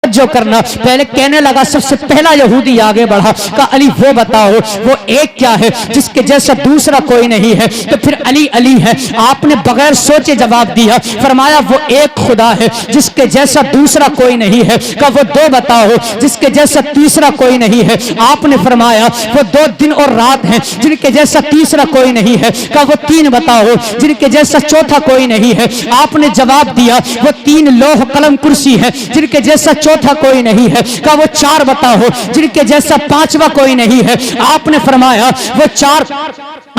توجہ کرنا. پہلے کہنے لگا, سب سے پہلا یہودی آگے بڑھا, کہا علی وہ بتاؤ وہ ایک کیا ہے جس کے جیسا دوسرا کوئی نہیں ہے؟ تو پھر علی علی ہے. آپ نے بغیر سوچے جواب دیا, فرمایا وہ ایک خدا ہے جس کے جیسا دوسرا کوئی نہیں ہے. کہا وہ دو بتاؤ جس کے جیسا تیسرا کوئی نہیں ہے. آپ نے فرمایا وہ 2 دن اور رات ہیں جن کے جیسا تیسرا کوئی نہیں ہے. کہا وہ 3 بتاؤ جن کے جیسا چوتھا کوئی نہیں ہے. آپ نے جواب دیا وہ 3 لوح قلم کرسی ہے جن کے جیسا چوتھا کوئی نہیں ہے. کہا وہ 4 بتاؤ جن کے جیسا پانچواں کوئی نہیں ہے. آپ نے فرمایا وہ 4.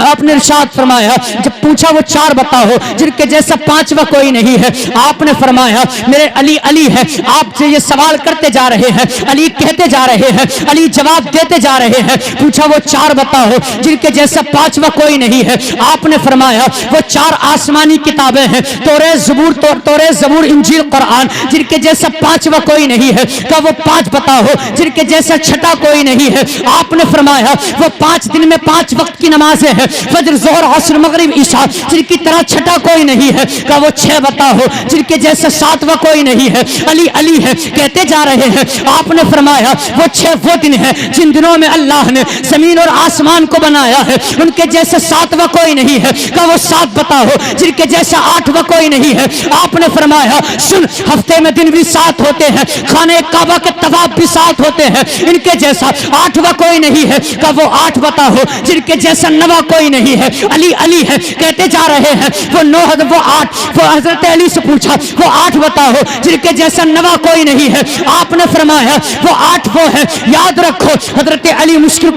آپ نے ارشاد فرمایا, جب پوچھا وہ 4 بتاؤ جن کے جیسا پانچواں کوئی نہیں ہے. آپ نے فرمایا میرے علی علی ہے. آپ سے یہ سوال کرتے جا رہے ہیں, علی کہتے جا رہے ہیں, علی جواب دیتے جا رہے ہیں. پوچھا وہ 4 بتاؤ جن کے جیسا پانچواں کوئی نہیں ہے. آپ نے فرمایا وہ 4 آسمانی کتابیں ہیں, توریت زبور انجیل قرآن, جن کے جیسا پانچواں کوئی نہیں ہے. کہا وہ 5 بتاؤ جن کے جیسا چھٹا کوئی نہیں ہے. آپ نے فرمایا وہ 5 دن میں 5 وقت کی نمازیں ہیں, فجر ظہر عصر مغرب عشاء, جن کی طرح چھٹا کوئی نہیں ہے. کہا وہ 6 بتاؤ جن کے جیسا 7واں کوئی نہیں ہے. علی علی ہے کہتے جا رہے ہیں. آپ نے فرمایا وہ 6 وہ دن ہیں جن دنوں میں اللہ نے زمین اور آسمان کو بنایا ہے, ان کے جیسا 7واں کوئی نہیں ہے. کہا وہ 7 بتاؤ جن کے جیسا 8واں کوئی نہیں ہے. آپ نے فرمایا سن, ہفتے میں دن بھی 7 ہوتے ہیں, خانہ کعبہ کے طواف بھی 7 ہوتے ہیں, ان کے جیسا 8واں کوئی نہیں ہے. کہا وہ 8 بتاؤ جن کے جیسا 9واں کوئی نہیں ہے. علی علی ہے کہتے جا رہے ہیں وہ 9 وہ 8. وہ حضرت علی سے پوچھا وہ 8 بتاؤ جن کے جیسا 9واں کوئی نہیں ہے. آپ نے فرمایا وہ 8 وہ ہے. یاد رکھو حضرت علی مشکل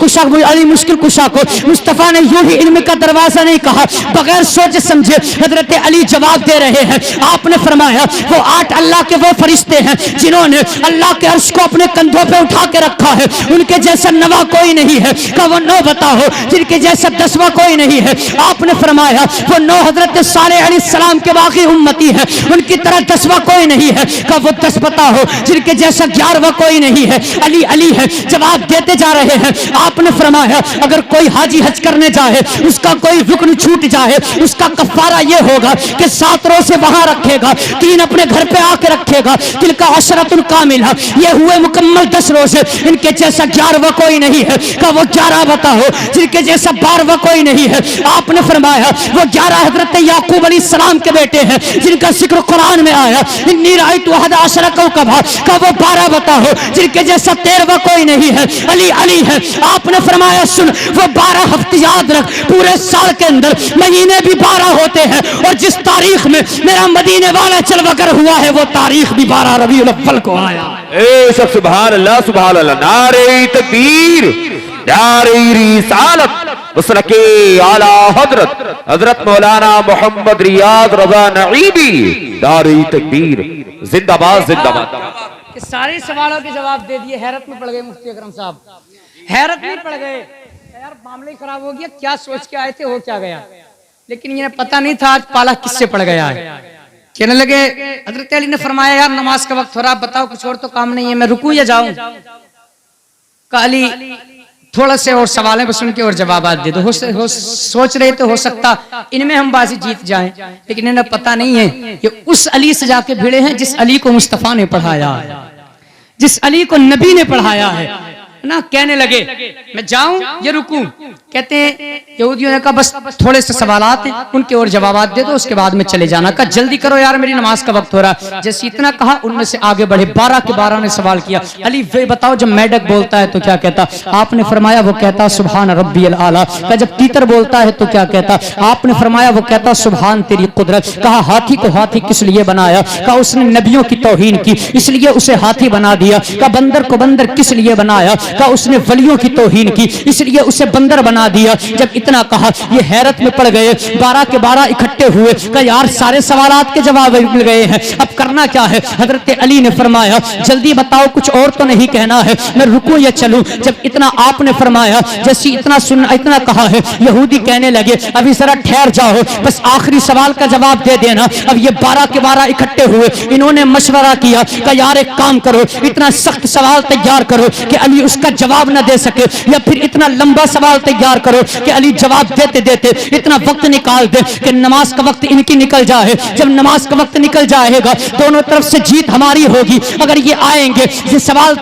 کشا کو مصطفیٰ نے یوں ہی علم کا دروازہ نہیں کہا, بغیر سوچے سمجھے حضرت علی جواب دے رہے ہیں. آپ نے فرمایا وہ 8 اللہ کے وہ فرشتے ہیں جنہوں نے اللہ کے عرش کو اپنے کندھوں پہ اٹھا کے رکھا ہے, ان کے جیسا 9واں کوئی نہیں ہے. کہ وہ 9 بتاؤ جن کے جیسا 10واں کوئی نہیں ہے. آپ نے فرمایا وہ 9 حضرت صالح علیہ السلام کے باقی امتی ہے, ان کی طرح 10واں کوئی نہیں ہے. کہ وہ 10 بتاؤ جن کے جیسا 11واں کوئی نہیں ہے. علی علی ہے جواب دیتے جا رہے ہیں. آپ نے فرمایا اگر کوئی حاجی حج کرنے جائے, اس کا کوئی رکن چھوٹ جائے, اس کا کفارہ یہ ہوگا کہ 7 روزے وہاں رکھے گا, 3 اپنے گھر پہ آ کے رکھے گا. دل کا عشرۃ کاملہ, یہ ہوئے مکمل 10 روزے. ان کے جیسا 11واں کوئی نہیں ہے. کہ وہ 11 بتاؤ جن کے جیسا 12واں کوئی نہیں ہے. آپ نے فرمایا وہ 11 حضرت یعقوب علیہ السلام کے بیٹے ہیں جن کا ذکر قرآن میں آیا, انی رأیت 11 کوکبا. کہ وہ 12 بتاؤ جن کے جیسا 13واں کوئی نہیں ہے. علی علی ہے. آپ نے فرمایا سن وہ 12 ہفتے یاد رکھ, پورے سال کے اندر مہینے بھی 12 ہوتے ہیں, اور جس تاریخ میں میرا مدینے والا چلوا کر ہوا ہے وہ تاریخ بھی 12 ربیع الاول کو آیا. اے سب سبحان اللہ سبحان اللہ. نعرہ تکبیر, نعرہ رسالت, مسلک اعلی حضرت مولانا محمد ریاض رضا نعیمی. نعرہ تکبیر, زندہ باد زندہ باد. کہ سارے سوالوں کے جواب دے دیے. حیرت میں پڑ گئے مفتی اکرم صاحب, حیرت میں پڑ گئے. یار معاملہ خراب ہو گیا, کیا سوچ کے آئے تھے ہو کیا گیا. لیکن یہ پتہ نہیں تھا آج پالا کس سے پڑ گیا ہے. کہنے لگے حضرت علی نے فرمایا یار نماز کا وقت ہو رہا, بتاؤ کچھ اور تو کام نہیں ہے, میں رکوع یا جاؤں. کہا علی تھوڑا سے اور سوال ہیں بس ان کے اور جوابات دے دو. سوچ رہے تو ہو سکتا ان میں ہم بازی جیت جائیں, لیکن انہیں پتہ نہیں ہے کہ اس علی سے جا کے بھیڑے ہیں جس علی کو مصطفیٰ نے پڑھایا ہے, جس علی کو نبی نے پڑھایا ہے نا. کہنے لگے میں جاؤں یا رکوں. کہتے ہیں یہودیوں نے کہا بس تھوڑے سے سوالات ہیں ان کے اور جوابات دے دو, اس کے بعد میں چلے جانا. کہا جلدی کرو یار میری نماز کا وقت ہو رہا. جیسے اتنا کہا ان میں سے آگے بڑھے 12 کے 12 نے سوال کیا, علی وہ بتاؤ جب میڈک بولتا ہے تو کیا کہتا. آپ نے فرمایا وہ کہتا سبحان ربی الاعلی. کہا جب تیتر بولتا ہے تو کیا کہتا. آپ نے فرمایا وہ کہتا سبحان تیری قدرت. کہا ہاتھی کو ہاتھی کس لیے بنایا. کہا اس نے نبیوں کی توہین کی اس لیے اسے ہاتھی بنا دیا. کہا بندر کو بندر کس لیے بنایا. کہا اس نے ولیوں کی توہین کی اس لیے اسے بندر بنا دیا. جب اتنا کہا یہ حیرت میں پڑ گئے, 12 کے 12 اکٹھے ہوئے. کہا یار سارے سوالات کے جواب مل گئے ہیں, اب کرنا کیا ہے. حضرت علی نے فرمایا جلدی بتاؤ کچھ اور تو نہیں کہنا ہے, میں رکوں یا چلوں. جب اتنا آپ نے فرمایا جیسی اتنا کہا ہے, یہودی کہنے لگے ابھی ذرا ٹھہر جاؤ, بس آخری سوال کا جواب دے دینا. اب یہ 12 کے 12 اکٹھے ہوئے, انہوں نے مشورہ کیا کہ یار ایک کام کرو, اتنا سخت سوال تیار کرو کہ علی اس کا جواب نہ دے سکے، یا پھر اتنا لمبا سوال تیار کرو کہ علی جواب دیتے دیتے اتنا وقت نکال دے کہ نماز کا وقت ان کی نکل جائے۔ جب نماز کا وقت نکل جائے گا دونوں طرف سے جیت ہماری ہوگی۔ اگر یہ آئیں گے یہ سوال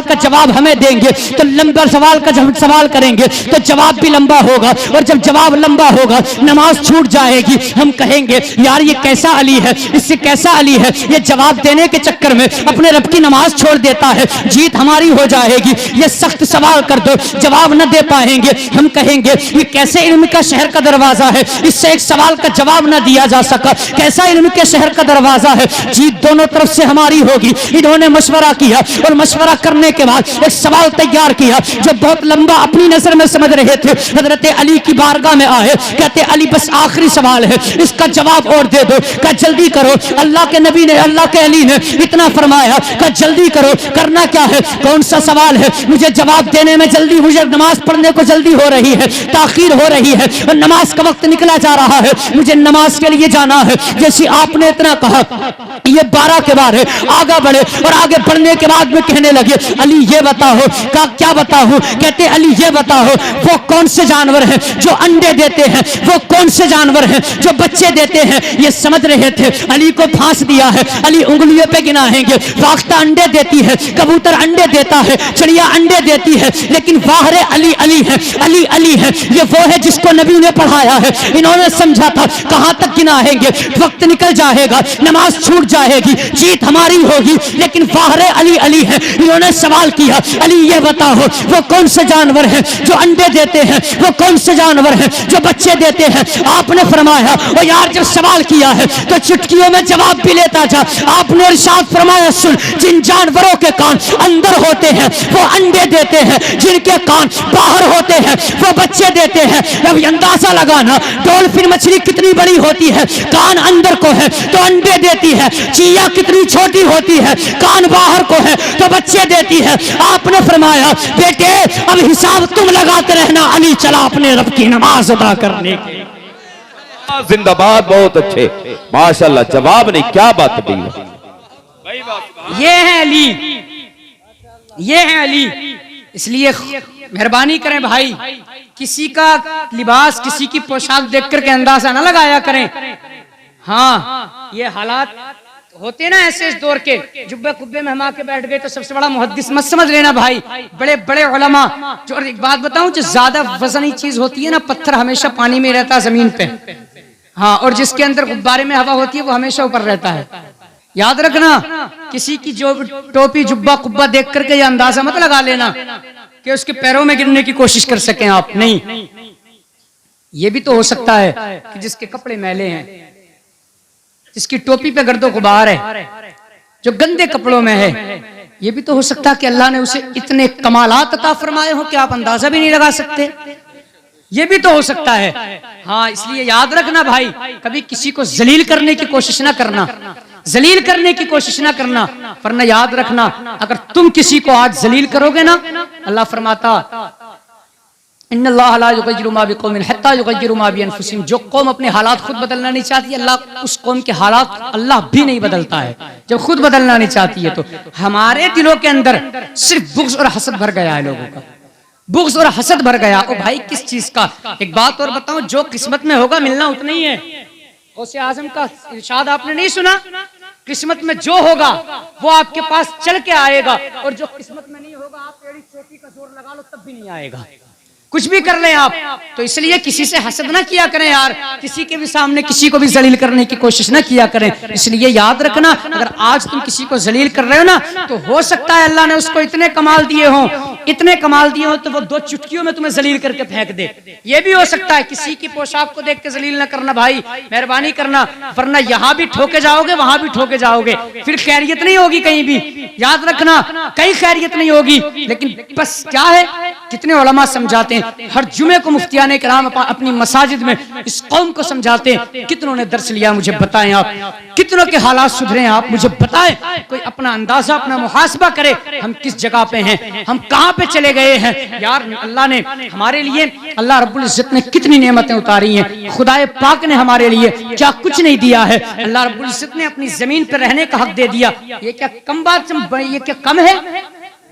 کا جواب ہمیں دیں گے تو لمبا سوال کا جب سوال کریں گے تو جواب بھی لمبا ہوگا، اور جب جواب لمبا ہوگا نماز چھوٹ جائے گی۔ ہم کہیں گے یار یہ کیسا علی ہے، اس سے کیسا علی ہے، یہ جواب دینے کے چکر میں اپنے رب کی نماز چھوڑ دیتا ہے، جیت ہماری ہو جائے گی۔ یہ سخت سوال کر دو جواب نہ دے پائیں گے، ہم کہیں گے یہ کیسے علم کا شہر کا دروازہ ہے، اس سے ایک سوال کا جواب نہ دیا جا سکا، کیسا علم کے شہر کا دروازہ ہے، جیت دونوں طرف سے ہماری ہوگی۔ انہوں نے مشورہ کیا اور مشورہ کرنے کے بعد ایک سوال تیار کیا جو بہت لمبا اپنی نظر میں سمجھ رہے تھے۔ حضرت علی کی بارگاہ میں آئے، کہتے علی بس آخری سوال ہے، اس کا جواب اور دے دو۔ کہا جلدی کرو، اللہ کے نبی نے، اللہ کے علی نے اتنا فرمایا، کہا جلدی کرو، کرنا کیا ہے، کون سا سوال ہے، مجھے جواب دینے میں جلدی، مجھے نماز پڑھنے کو جلدی ہو رہی ہے، تاخیر ہو رہی ہے اور نماز کا وقت نکلا جا رہا ہے، مجھے نماز کے لیے جانا ہے۔ جیسے آپ نے اتنا کہا یہ 12 کے بعد ہے، آگے بڑھے اور آگے بڑھنے کے بعد میں کہنے لگے علی یہ بتاؤ۔ کہا کیا بتاؤ؟ کہتے علی یہ بتاؤ وہ کون سے جانور ہیں جو انڈے دیتے ہیں، وہ کون سے جانور ہیں جو بچے دیتے ہیں۔ یہ سمجھ رہے تھے علی کو پھانس دیا ہے، علی انگلیوں پہ گنائیں گے، فاختہ انڈے دیتی ہے، کبوتر انڈے دیتا ہے، چڑیا انڈے دیتی ہے، لیکن باہر علی علی ہے، علی علی ہے، یہ وہ ہے جس کو نبی نے پڑھایا ہے۔ انہوں نے سمجھا تھا کہاں تک گنائیں گے، وقت نکل جائے گا، نماز چھوٹ جائے گی، جیت ہماری ہوگی، لیکن باہر علی علی ہے۔ انہوں نے سوال کیا علی یہ بتاؤ وہ کون سے جانور ہیں جو انڈے دیتے ہیں، وہ کون سے جانور ہیں جو بچے دیتے ہیں۔ آپ نے فرمایا او یار جب سوال کیا ہے تو چٹکیوں میں جواب بھی لیتا جا۔ آپ نے ارشاد فرمایا سن، جن جانوروں کے کان اندر ہوتے ہیں وہ انڈے دیتے ہیں، جن کے کان باہر ہوتے ہیں وہ بچے دیتے ہیں۔ اب اندازہ لگانا ڈولفن مچھلی کتنی بڑی ہوتی ہے، کان اندر کو ہے تو انڈے دیتی ہے، چیا کتنی چھوٹی ہوتی ہے، کان باہر کو ہے تو بچے دیتی ہے۔ آپ نے فرمایا بیٹے اب حساب تم لگاتے رہنا، علی چلا اپنے رب کی نماز ادا کرنے کے۔ زندہ باد، بہت اچھے، ماشاءاللہ، جواب نہیں، کیا بات دی۔ یہ ہے علی، یہ ہے علی۔ اس لیے مہربانی کریں بھائی، کسی کا لباس، کسی کی پوشاک دیکھ کر کے اندازہ نہ لگایا کریں۔ ہاں یہ حالات ہوتے نا ایسے اس دور کے، جبے کبے میں ہما کے بیٹھ گئے تو سب سے بڑا محدث مت سمجھ لینا بھائی، بڑے بڑے علماء جو، اور ایک بات بتاؤں، جو زیادہ وزنی چیز ہوتی ہے نا، پتھر ہمیشہ پانی میں رہتا ہے زمین پہ، ہاں، اور جس کے اندر غبارے میں ہوا ہوتی ہے وہ ہمیشہ اوپر رہتا ہے۔ یاد رکھنا کسی کی جو ٹوپی جبہ قبہ دیکھ کر کے یہ اندازہ مت لگا لینا کہ اس کے پیروں میں گرنے کی کوشش کر سکیں آپ، نہیں، یہ بھی تو ہو سکتا ہے کہ جس کے کپڑے میلے ہیں، جس کی ٹوپی پہ گرد و غبار ہے، جو گندے کپڑوں میں ہے، یہ بھی تو ہو سکتا ہے کہ اللہ نے اسے اتنے کمالات عطا فرمائے ہو کہ آپ اندازہ بھی نہیں لگا سکتے، یہ بھی تو ہو سکتا ہے۔ ہاں اس لیے یاد رکھنا بھائی، کبھی کسی کو ذلیل کرنے کی کوشش نہ کرنا، ذلیل کرنے کی کوشش نہ کرنا، ورنہ یاد رکھنا اگر تم کسی کو آج ذلیل کرو گے نا، اللہ فرماتا ان اللہ لا یغیر ما بقوم حتی یغیروا ما بانفسہم، جو قوم اپنے حالات خود بدلنا نہیں چاہتی اللہ اس قوم کے حالات اللہ بھی نہیں بدلتا ہے جب خود بدلنا نہیں چاہتی ہے۔ تو ہمارے دلوں کے اندر صرف بغض اور حسد بھر گیا ہے، لوگوں کا بغض اور حسد بھر گیا۔ او بھائی کس چیز کا؟ ایک بات اور بتاؤں، جو قسمت میں ہوگا ملنا اتنا ہی ہے۔ غوث اعظم کا ارشاد آپ نے نہیں سنا؟ قسمت میں جو ہوگا وہ آپ کے پاس چل کے آئے گا، اور جو قسمت میں نہیں ہوگا آپ ایڑی چوٹی کا زور لگا لو تب بھی نہیں آئے گا، کچھ بھی کر لیں آپ۔ تو اس لیے کسی سے حسد نہ کیا کریں یار، کسی کے بھی سامنے کسی کو بھی ذلیل کرنے کی کوشش نہ کیا کریں۔ اس لیے یاد رکھنا اگر آج تم کسی کو ذلیل کر رہے ہو نا، تو ہو سکتا ہے اللہ نے اس کو اتنے کمال دیے ہوں، اتنے کمال دیے ہوں تو وہ 2 چٹکیوں میں تمہیں ذلیل کر کے پھینک دے۔ یہ بھی ہو سکتا ہے۔ کسی کی پوشاک کو دیکھ کے ذلیل نہ کرنا بھائی، مہربانی کرنا، ورنہ یہاں بھی ٹھوکے جاؤ گے وہاں بھی ٹھوکے جاؤ گے، پھر خیریت نہیں ہوگی کہیں بھی۔ یاد رکھنا کہیں خیریت نہیں ہوگی۔ لیکن بس کیا ہے، کتنے علماء سمجھاتے ہیں، ہر جمعے کو مفتیان کرام اپنی مساجد میں اس قوم کو سمجھاتے ہیں۔ کتنوں نے درس لیا مجھے بتائیں آپ، کتنوں کے حالات سدھرے ہیں آپ مجھے بتائیں۔ کوئی اپنا اندازہ، اپنا محاسبہ کرے، ہم کس جگہ پہ ہیں، ہم کہاں پہ چلے گئے ہیں یار۔ اللہ نے ہمارے لیے، اللہ رب العزت نے کتنی نعمتیں اتاری ہیں، خدا پاک نے ہمارے لیے کیا کچھ نہیں دیا ہے۔ اللہ رب العزت نے اپنی زمین پہ رہنے کا حق دے دیا۔ یہ کیا کم بات، یہ کیا کم ہے؟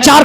4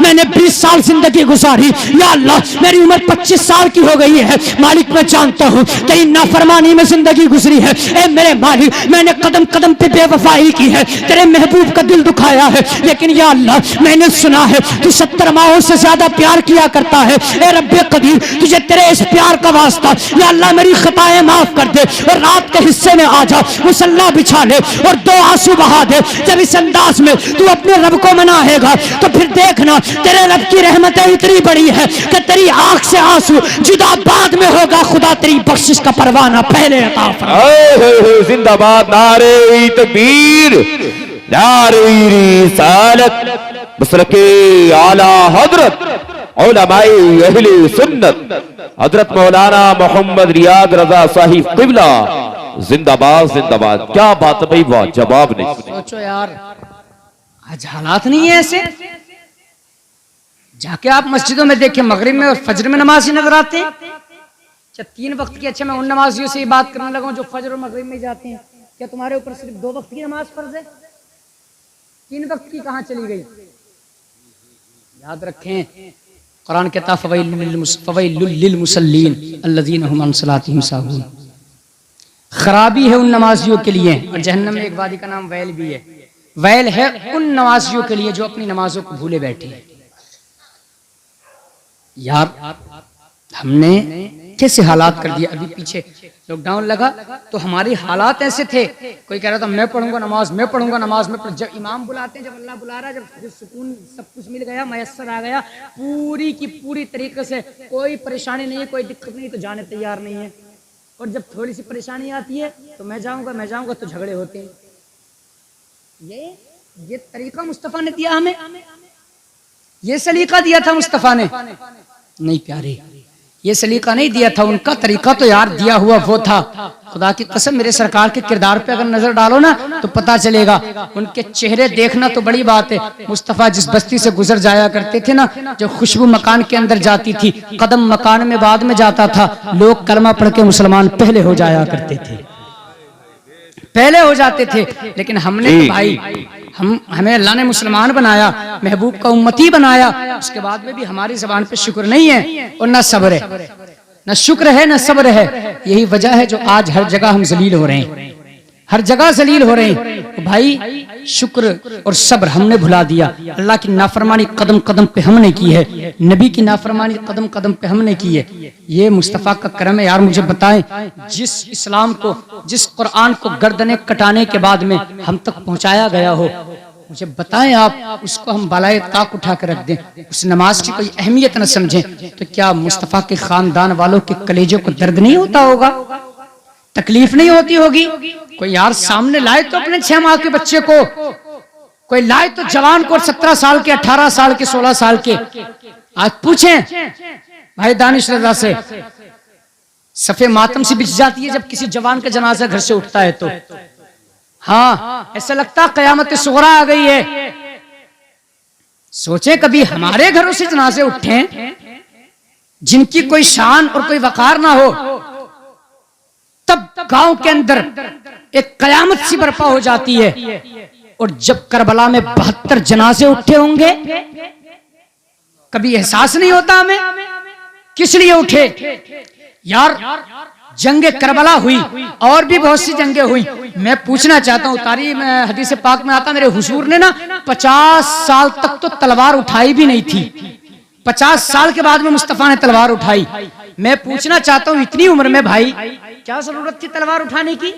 میں نے 20 سال زندگی گزاری، یا اللہ میری عمر 25 سال کی ہو گئی ہے، مالک میں جانتا ہوں تیری نافرمانی میں زندگی گزری ہے، اے میرے مالک میں نے قدم قدم پہ بے وفائی کی ہے، تیرے محبوب کا دل دکھایا ہے، لیکن یا اللہ میں نے سنا ہے تو 70 ماہوں سے زیادہ پیار کیا کرتا ہے، اے رب قدیر تجھے تیرے اس پیار کا واسطہ یا اللہ میری خطائیں معاف کر دے، اور رات کے حصے میں آ جا، مصلی بچھا لے اور 2 آنسو بہا دے۔ جب اس انداز میں تو اپنے رب کو مناہے گا تو پھر دیکھنا تیرے رب کی رحمتیں اتنی بڑی ہے کہ تیری آنکھ سے آنسو جدا بعد میں ہوگا، خدا تیری بخشش کا پروانہ پہلے عطا فرما۔ زندہ باد، نعرہ تکبیر، نعرہ رسالت، مسلک اعلی حضرت علماء اہل سنت حضرت مولانا محمد ریاض رضا صاحب قبلہ، زندہ باد زندہ باد۔ کیا بات ہے بھائی، واہ جواب نہیں۔ سوچو یار آج حالات نہیں ہے ایسے، جا کے آپ مسجدوں میں دیکھیں مغرب میں اور فجر میں نمازی نظر آتے ہیں، اچھا 3 وقت کی، اچھا میں ان نمازیوں سے یہ بات کرنے لگا ہوں جو فجر اور مغرب میں جاتے ہیں، کیا تمہارے اوپر صرف 2 وقت کی نماز فرض ہے؟ 3 وقت کی کہاں چلی گئی؟ یاد رکھیں قرآن کہتا فویل للمصلین الذین هم عن صلاتهم ساہون، خرابی ہے ان نمازیوں کے لیے، اور جہنم میں ایک وادی کا نام ویل بھی ہے، ویل ہے ان نمازیوں کے لیے جو اپنی نمازوں کو بھولے بیٹھے ہیں۔ یار ہم نے کیسے حالات کر دیا، ابھی پیچھے لاک ڈاؤن لگا تو ہماری حالات ایسے تھے، کوئی کہہ رہا تھا میں پڑھوں گا نماز، میں پڑھوں گا نماز، میں جب امام بلاتے ہیں، جب اللہ بلا رہا ہے، جب سکون سب کچھ مل گیا، میسر آ گیا پوری کی پوری طریقے سے، کوئی پریشانی نہیں ہے، کوئی دقت نہیں، تو جانے تیار نہیں ہے، اور جب تھوڑی سی پریشانی آتی ہے تو میں جاؤں گا تو جھگڑے ہوتے ہیں۔ یہ طریقہ مصطفیٰ نے دیا ہمیں، یہ سلیقہ دیا تھا مصطفیٰ نے؟ نہیں پیارے، یہ سلیقہ نہیں دیا تھا، ان کا طریقہ تو یار دیا ہوا وہ تھا۔ خدا کی قسم میرے سرکار کے کردار پہ اگر نظر ڈالو نا تو پتا چلے گا، ان کے چہرے دیکھنا تو بڑی بات ہے۔ مصطفیٰ جس بستی سے گزر جایا کرتے تھے نا، جو خوشبو مکان کے اندر جاتی تھی، قدم مکان میں بعد میں جاتا تھا، لوگ کلمہ پڑھ کے مسلمان پہلے ہو جایا کرتے تھے، پہلے ہو جاتے تھے، لیکن ہم نے تو بھائی ہمیں اللہ نے مسلمان بنایا، محبوب کا امتی بنایا، اس کے بعد میں بھی ہماری زبان پہ شکر نہیں ہے اور نہ صبر ہے، نہ شکر ہے نہ صبر ہے۔ یہی وجہ ہے جو آج ہر جگہ ہم ذلیل ہو رہے ہیں، ہر جگہ ذلیل ہو رہے ہیں۔ بھائی شکر اور صبر ہم نے بھلا دیا، اللہ کی نافرمانی قدم قدم پہ ہم نے کی ہے، نبی کی نافرمانی قدم قدم پہ ہم نے کی ہے۔ یہ مصطفیٰ کا کرم ہے۔ یار مجھے بتائیں، جس اسلام کو، جس قرآن کو گردنیں کٹانے کے بعد میں ہم تک پہنچایا گیا ہو، مجھے بتائیں آپ اس کو ہم بالائے طاق اٹھا کر رکھ دیں، اس نماز کی کوئی اہمیت نہ سمجھیں، تو کیا مصطفیٰ کے خاندان والوں کے کلیجے کو درد نہیں ہوتا ہوگا، تکلیف نہیں ہوتی ہوگی؟ کوئی یار سامنے لائے تو اپنے 6 ماہ کے بچے کو، کوئی لائے تو جوان کو، 17 سال کے، 18 سال کے، 16 سال کے۔ آج پوچھیں بھائی دانش رضا سے، صفے ماتم سے بچ جاتی ہے جب کسی جوان کا جنازہ گھر سے اٹھتا ہے تو، ہاں ایسا لگتا قیامت صغریٰ آ گئی ہے۔ سوچیں کبھی ہمارے گھروں سے جنازے اٹھیں جن کی کوئی شان اور کوئی وقار نہ ہو، تب گاؤں کے اندر ایک قیامت سی برپا ہو جاتی ہے، اور جب کربلا میں 72 جنازے اٹھے ہوں گے، کبھی احساس نہیں ہوتا ہمیں کس لیے اٹھے؟ یار جنگ کربلا ہوئی اور بھی بہت سی جنگیں ہوئی، میں پوچھنا چاہتا ہوں، تاریخ میں حدیث پاک میں آتا میرے حضور نے نا 50 سال تک تو تلوار اٹھائی بھی نہیں تھی، 50 سال کے بعد میں مصطفیٰ نے تلوار اٹھائی۔ میں پوچھنا چاہتا ہوں اتنی عمر میں بھائی کیا ضرورت تھی تلوار اٹھانے کی؟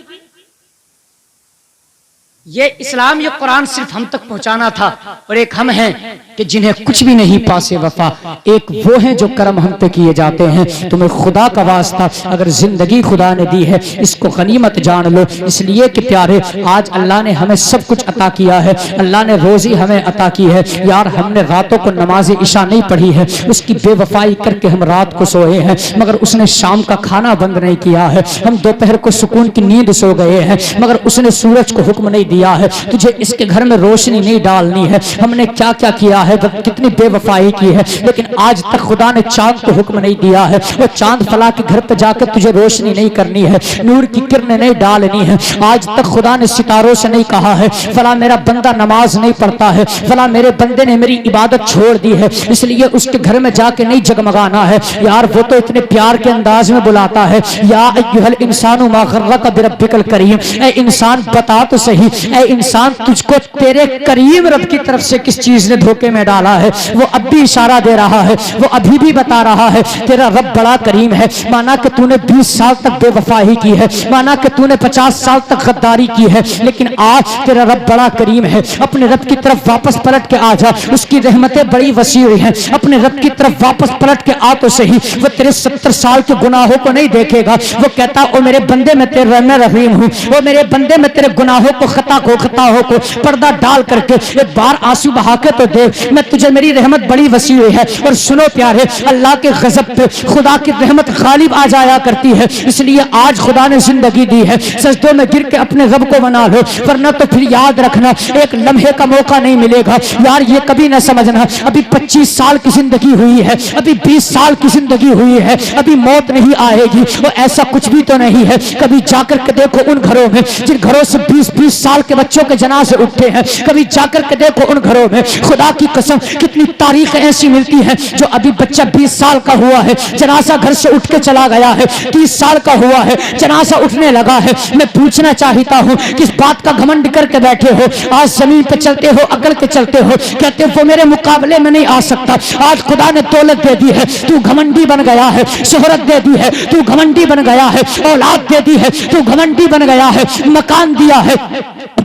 یہ اسلام، یہ قرآن صرف ہم تک پہنچانا تھا، اور ایک ہم ہیں کہ جنہیں کچھ بھی نہیں پاسے وفا، ایک وہ ہیں جو کرم ہم پہ کیے جاتے ہیں۔ تمہیں خدا کا واسطہ اگر زندگی خدا نے دی ہے اس کو غنیمت جان لو، اس لیے کہ پیارے آج اللہ نے ہمیں سب کچھ عطا کیا ہے، اللہ نے روزی ہمیں عطا کی ہے۔ یار ہم نے راتوں کو نماز عشاء نہیں پڑھی ہے، اس کی بے وفائی کر کے ہم رات کو سوئے ہیں، مگر اس نے شام کا کھانا بند نہیں کیا ہے۔ ہم دوپہر کو سکون کی نیند سو گئے ہیں، مگر اس نے سورج کو حکم نہیں دیا ہے, تجھے اس کے گھر میں روشنی نہیں ڈالنی ہے. ہم نے کیا کیا کیا ہے, کتنی بے وفائی کی ہے, لیکن آج تک خدا نے چاند کو حکم نہیں دیا ہے وہ چاند فلاں کے گھر پہ جا کے تجھے روشنی نہیں کرنی ہے, نور کی کرنیں نہیں ڈالنی ہے. آج تک خدا نے ستاروں سے نہیں کہا ہے فلاں میرا بندہ نماز نہیں پڑھتا ہے, فلاں میرے بندے نے میری عبادت چھوڑ دی ہے اس لیے اس کے گھر میں جا کے نہیں جگمگانا ہے. یار وہ تو اتنے پیار کے انداز میں بلاتا ہے, یا ایھا الانسان ما غرک بربک الکریم, اے انسان بتا تو صحیح, اے انسان تجھ کو تیرے کریم رب کی طرف سے کس چیز نے دھوکے میں ڈالا ہے. وہ اب بھی اشارہ دے رہا ہے, وہ ابھی بھی بتا رہا ہے تیرا رب بڑا کریم ہے. مانا کہ تو نے 20 سال تک بے وفائی کی ہے, مانا کہ تو نے 50 سال تک غداری کی ہے, لیکن آج تیرا رب بڑا کریم ہے. اپنے رب کی طرف واپس پلٹ کے آ جا, اس کی رحمتیں بڑی وسیع ہیں. اپنے رب کی طرف واپس پلٹ کے آ تو صحیح, وہ تیرے 70 سال کے گناہوں کو نہیں دیکھے گا. وہ کہتا او میرے بندے میں تیرے رحم رحیم ہوں, وہ میرے بندے میں تیرے گناہوں کو خطاؤں کو پردہ ڈال کر کے ایک بار آنسو بہا کے تو دیکھ, میں تجھے میری رحمت بڑی وسیع ہے. اور سنو پیارے, اللہ کے غضب پہ خدا کی رحمت غالب آ جایا کرتی ہے. اس لیے آج خدا نے زندگی دی ہے, سجدوں میں گر کے اپنے رب کو منا لو, ورنہ تو پھر یاد رکھنا ایک لمحے کا موقع نہیں ملے گا. یار یہ کبھی نہ سمجھنا ابھی 25 سال کی زندگی ہوئی ہے, ابھی 20 سال کی زندگی ہوئی ہے, ابھی موت نہیں آئے گی. وہ ایسا کچھ بھی تو نہیں ہے. کبھی جا کر کے دیکھو ان گھروں میں جن گھروں سے 20-20 سال کے بچوں کے جنازے اٹھتے ہیں, کبھی جا کر کے دیکھو ان گھروں میں, خدا کی قسم کتنی تاریخ ایسی ملتی ہے جو ابھی بچہ 20 سال کا ہوا ہے جنازہ گھر سے اٹھ کے چلا گیا ہے, 30 سال کا ہوا ہے جنازہ اٹھنے لگا ہے. میں پوچھنا چاہتا ہوں کس بات کا گھمنڈ کر کے بیٹھے ہو؟ آج زمین پہ چلتے ہو, اکڑ کے چلتے ہو, کہتے ہو وہ میرے مقابلے میں نہیں آ سکتا. آج خدا نے دولت دے دی ہے, تو گھمنڈی بن گیا ہے. شہرت دے دی ہے, تو گھمنڈی بن گیا ہے. اولاد دے دی ہے, تو گھمنڈی بن گیا ہے. مکان دیا ہے,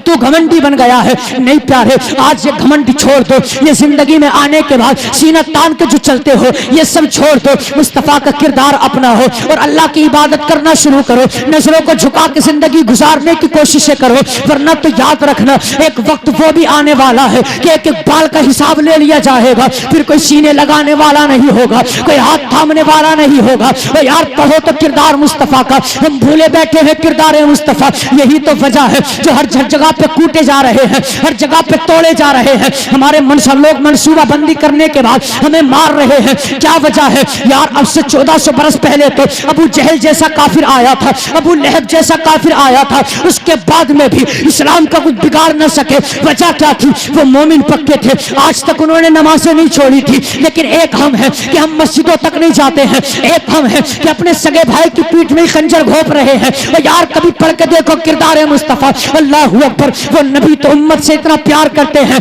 تو گھمنڈی بن گیا ہے. نہیں پیارے, آج یہ گھمنڈ چھوڑ دو. یہ زندگی میں آنے کے بعد سینہ تان کے جو چلتے ہو یہ سب چھوڑ دو. مصطفیٰ کا کردار اپنا ہو اور اللہ کی عبادت کرنا شروع کرو. نظروں کو جھکا کے زندگی گزارنے کی کوششیں کرو, ورنہ تو یاد رکھنا ایک وقت وہ بھی آنے والا ہے کہ ایک ایک بال کا حساب لے لیا جائے گا. پھر کوئی سینے لگانے والا نہیں ہوگا, کوئی ہاتھ تھامنے والا نہیں ہوگا. وہ یار پڑھو تو کردار مصطفیٰ کا, ہم بھولے بیٹھے ہیں کردار مصطفیٰ. یہی تو وجہ ہے جو ہر جگہ پہ کوٹے جا رہے ہیں, ہر جگہ پہ توڑے جا رہے ہیں. ہمارے لوگ منصوبہ بندی کرنے کے بعد ہمیں مار رہے ہیں. کیا وجہ ہے یار؟ اب سے 1400 برس پہلے تو ابو جہل جیسا کافر آیا تھا, ابو لہب جیسا کافر آیا تھا, اس کے بعد میں بھی اسلام کا کچھ بگاڑ نہ سکے. وجہ کیا تھی؟ وہ مومن پکے تھے, آج تک انہوں نے نمازیں نہیں چھوڑی تھی. لیکن ایک ہم ہے کہ ہم مسجدوں تک نہیں جاتے ہیں, ایک ہم ہے کہ اپنے سگے بھائی کی پیٹھ میں خنجر گھونپ رہے ہیں. یار کبھی پڑھ کے دیکھو کردار مصطفیٰ. اللہ اکبر, وہ نبی تو امت سے اتنا پیار کرتے ہیں,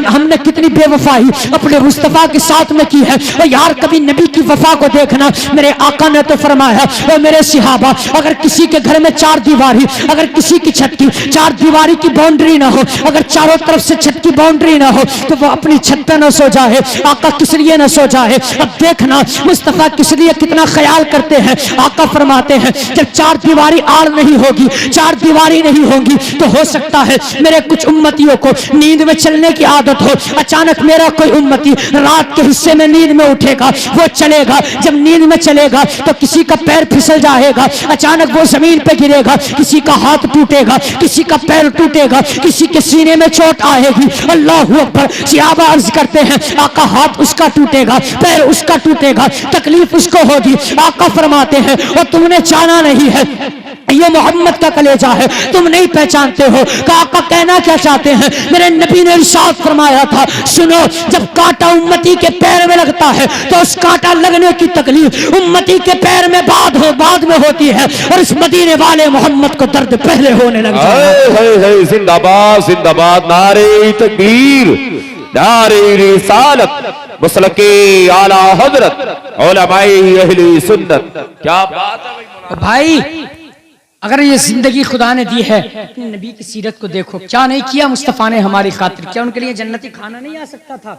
ہم نے کتنی بے وفائی اپنے مصطفیٰ کے ساتھ میں کی ہے. یار کبھی نبی کی وفا کو دیکھنا. میرے آقا نے تو فرمایا اے میرے صحابہ, اگر کسی کے گھر میں 4 دیواری, اگر کسی کی چھت کی 4 دیواری کی باؤنڈری نہ ہو, اگر چاروں طرف سے چھت کی باؤنڈری نہ ہو, تو وہ اپنی چھت پہ نہ سو جائے. آقا کس لیے نہ سو جائے؟ اب دیکھنا مصطفیٰ کس لیے کتنا خیال کرتے ہیں. آقا فرماتے ہیں جب 4 دیواری آڑ نہیں ہوگی, 4 دیواری نہیں ہوگی, تو ہو سکتا ہے میرے کچھ امتیوں کو نیند میں چلنے کی عادت ہو. اچانک میرا کوئی امتی رات کے حصے میں نیند میں اٹھے گا, وہ چلے گا. جب نیند میں چلے گا تو کسی کا پیر پھسل جائے گا, اچانک وہ زمین پہ گرے گا, کسی کا ہاتھ ٹوٹے گا, کسی کا پیر ٹوٹے گا, کسی کے سینے میں چوٹ آئے گی. اللہ اکبر. صحابہ عرض کرتے ہیں آقا ہاتھ اس کا ٹوٹے گا, پیر اس کا ٹوٹے گا, تکلیف اس کو ہوگی. آقا فرماتے ہیں اور تم نے جانا نہیں ہے, یہ محمد کا کلیجہ ہے, تم نہیں پہچانتے ہو. کہ آقا کہنا کیا چاہتے ہیں؟ میرے نبی نے ارشاد فرمایا تھا سنو, جب کانٹا امتی کے پیر میں لگتا ہے تو اس کانٹا لگنے کی تکلیف امتی کے پیر میں بعد میں ہوتی ہے, اور اس مدینے والے محمد کو درد پہلے ہونے لگتا ہے. زندہ باد, زندہ باد, نعرہ تکبیر, نعرہ رسالت, مسلک اعلی حضرت علماء اہل سنت. کیا بات ہے بھائی. اگر یہ زندگی خدا نے دی ہے, اپنے نبی کی سیرت کو دیکھو, کیا نہیں کیا مصطفیٰ نے ہماری خاطر. کیا ان کے لیے جنتی کھانا نہیں آ سکتا تھا؟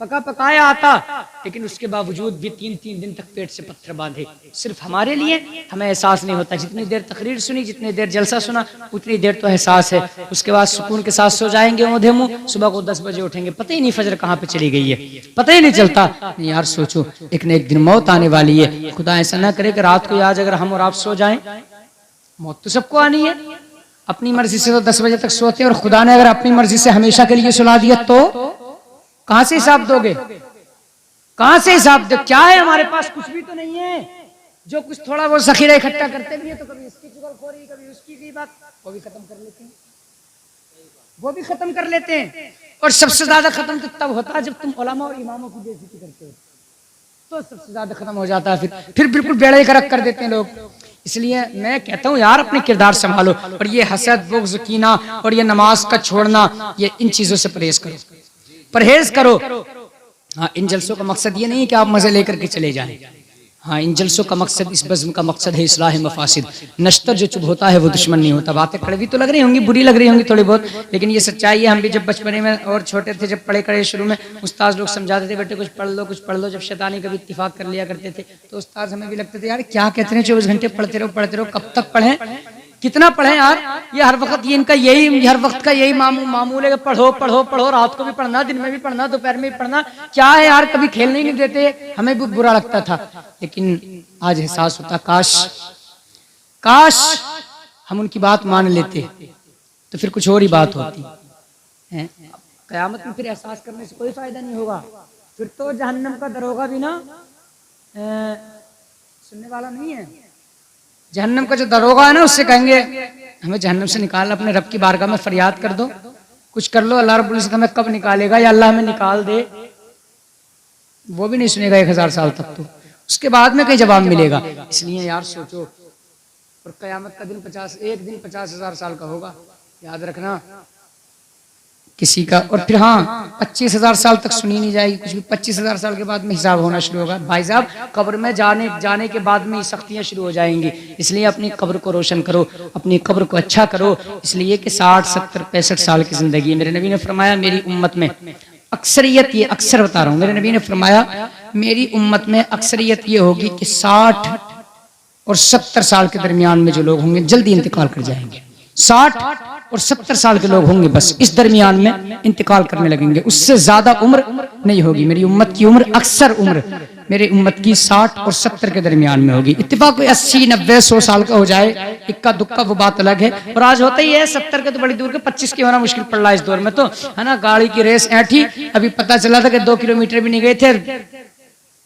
پکا پکایا آتا, لیکن اس کے باوجود بھی 3 دن تک پیٹ سے پتھر باندھے. صرف ہمارے لیے ہمیں احساس نہیں ہوتا. جتنی دیر تقریر سنی, جتنی دیر جلسہ سنا, اتنی دیر تو احساس ہے. اس کے بعد سکون کے ساتھ سو جائیں گے اودھے منہ, صبح کو 10 بجے اٹھیں گے, پتہ ہی نہیں فجر کہاں پہ چلی گئی ہے, پتہ ہی نہیں چلتا. نہیں یار سوچو, ایک نہ ایک دن موت آنے والی ہے. خدا ایسا نہ کرے کہ رات کو آج اگر ہم اور آپ سو جائیں, موت تو سب کو آنی ہے. اپنی مرضی سے تو 10 بجے تک سوتے ہیں، اور خدا نے اگر اپنی مرضی سے ہمیشہ کے لیے سلا دیا تو کہاں سے حساب دو گے؟ کہاں سے حساب دو؟ کیا ہے ہمارے پاس؟ کچھ بھی تو نہیں ہے۔ جو کچھ تھوڑا وہ ذخیرہ اکٹھا کرتے بھی ہیں تو کبھی اس کی چغل خوری، کبھی اس کی غیبت، وہ بھی ختم کر لیتے ہیں، وہ بھی ختم کر لیتے ہیں۔ اور سب سے زیادہ ختم تو تب ہوتا ہے جب تم علماء اور اماموں کی بے عزتی کرتے ہو، تو سب سے زیادہ ختم ہو جاتا ہے۔ پھر بالکل بیڑے غرق کر دیتے ہیں لوگ۔ اس لیے میں کہتا ہوں یار اپنے کردار سنبھالو، اور یہ حسد، بغض، کینہ اور یہ نماز کا چھوڑنا، یہ ان چیزوں سے پرہیز کرو، پرہیز کرو۔ ہاں، ان جلسوں کا مقصد یہ نہیں ہے کہ آپ مزے لے کر کے چلے جائیں۔ ہاں، ان جلسوں کا مقصد، اس بزم کا مقصد ہے اصلاح مفاسد۔ نشتر جو چپ ہوتا ہے وہ دشمن نہیں ہوتا۔ باتیں کڑوی تو لگ رہی ہوں گی، بری لگ رہی ہوں گی تھوڑی بہت، لیکن یہ سچائی ہے۔ ہم بھی جب بچپنے میں اور چھوٹے تھے، جب پڑھے کڑے شروع میں استاد لوگ سمجھاتے تھے بیٹے کچھ پڑھ لو کچھ پڑھ لو، جب شیطانی کبھی اتفاق کر لیا کرتے تھے تو استاد ہمیں بھی لگتے تھے یار کیا کہتے ہیں 24 گھنٹے پڑھتے رہو، کب تک پڑھیں، کتنا پڑھیں یار، یہ ہر وقت یہ ان کا یہی ہر وقت کا یہی معمول ہے کہ پڑھو پڑھو پڑھو، رات کو بھی پڑھنا، دن میں بھی پڑھنا، دوپہر میں بھی پڑھنا، کیا ہے یار، کبھی کھیلنے ہی نہیں دیتے۔ ہمیں بھی برا لگتا تھا، لیکن آج احساس ہوتا کاش ہم ان کی بات مان لیتے تو پھر کچھ اور ہی بات ہوتی ہے۔ قیامت میں پھر احساس کرنے سے کوئی فائدہ نہیں ہوگا، پھر تو جہنم کا دروغہ بھی نا سننے والا نہیں ہے۔ جہنم کا جو دروغہ ہے نا، اس سے کہیں گے ہمیں جہنم سے نکال، اپنے رب کی بارگاہ میں فریاد کر دو، کچھ کر لو، اللہ رب العزت ہمیں کب نکالے گا، یا اللہ ہمیں نکال دے، وہ بھی نہیں سنے گا 1000 سال تک، تو اس کے بعد میں کہیں جواب ملے گا۔ اس لیے یار سوچو، اور قیامت کا دن ایک دن 50,000 سال کا ہوگا، یاد رکھنا کسی کا۔ اور پھر ہاں 25,000 سال تک سنی نہیں جائے گی کچھ بھی، 25,000 سال کے بعد میں حساب ہونا شروع ہوگا۔ بھائی صاحب قبر میں جانے کے بعد میں سختیاں شروع ہو جائیں گی، اس لیے اپنی قبر کو روشن کرو، اپنی قبر کو اچھا کرو، اس لیے کہ 60 70 65 سال کی زندگی ہے۔ میرے نبی نے فرمایا میری امت میں اکثریت، یہ اکثر بتا رہا ہوں، میرے نبی نے فرمایا میری امت میں اکثریت یہ ہوگی کہ 60 اور 70 سال کے درمیان میں جو لوگ ہوں گے جلدی انتقال کر جائیں گے۔ 60 اور 70 سال کے لوگ ہوں گے، بس اس درمیان میں انتقال کرنے لگیں گے، اس سے زیادہ عمر نہیں ہوگی۔ میری امت کی عمر، اکثر عمر میری امت کی 60 اور 70 کے درمیان میں ہوگی۔ اتفاق 80 90 100 سال کا ہو جائے اکا دکا وہ بات الگ ہے، اور آج ہوتا ہی ہے 70 کے تو بڑی دور کے، 25 کے ہونا مشکل پڑ رہا ہے اس دور میں، تو ہے نا، گاڑی کی ریس ایٹھی، ابھی پتا چلا تھا کہ 2 کلومیٹر بھی نہیں گئے تھے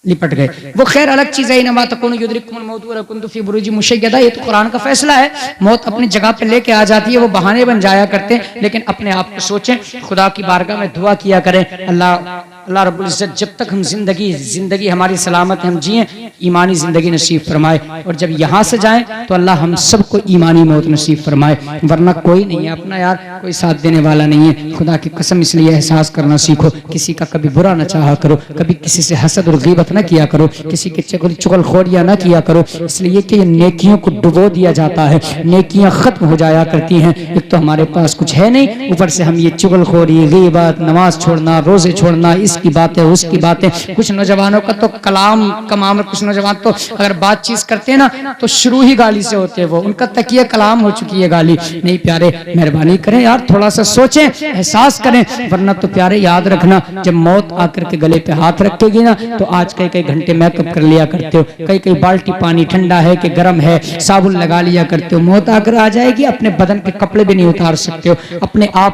لپٹ گئے۔ وہ خیر الگ چیز ہے، انما تکون یدرککم الموت ولو کنتم فی بروج مشیدہ، یہ تو قرآن کا فیصلہ ہے، موت اپنی جگہ پہ لے کے آ جاتی ہے، وہ بہانے بن جایا کرتے ہیں، لیکن اپنے آپ کو سوچیں، خدا کی بارگاہ میں دعا کیا کریں، اللہ رب العزت جب تک ہم زندگی ہماری سلامت ہم جئیں، ایمانی زندگی نصیب فرمائے، اور جب یہاں سے جائیں تو اللہ ہم سب کو ایمانی موت نصیب فرمائے، ورنہ کوئی نہیں ہے اپنا یار، کوئی ساتھ دینے والا نہیں ہے۔ خدا کی قسم اس لیے احساس کرنا سیکھو، کسی کا کبھی برا نہ چاہا کرو، کبھی کسی سے حسد اور غیبت نہ کیا کرو، کسی کے چغل خوریاں نہ کیا کرو، اس لیے کہ نیکیوں کو ڈبو دیا جاتا ہے، نیکیاں ختم ہو جایا کرتی ہیں۔ ایک تو ہمارے پاس کچھ ہے نہیں، اوپر سے ہم یہ چغل خوری، غیبت، نماز چھوڑنا، روزے چھوڑنا، اس کی باتیں اس کی باتیں۔ کچھ نوجوانوں کا تو کلام کا معاملہ، کچھ نوجوان تو اگر بات چیز کرتے ہیں نا تو شروع ہی گالی سے ہوتے ہیں، وہ ان کا تکیہ کلام ہو چکی ہے گالی۔ نہیں پیارے، مہربانی کریں یار، تھوڑا سا سوچیں، احساس کریں، ورنہ تو پیارے یاد رکھنا جب موت آ کر کے گلے پہ ہاتھ رکھے گی نا تو آج کئی گھنٹے میک اپ کر لیا کرتے ہو، کئی بالٹی پانی ٹھنڈا ہے کہ گرم ہے، صابن لگا لیا کرتے ہو، موت آ کر آ جائے گی، اپنے بدن کے کپڑے بھی نہیں اتار سکتے ہو، اپنے آپ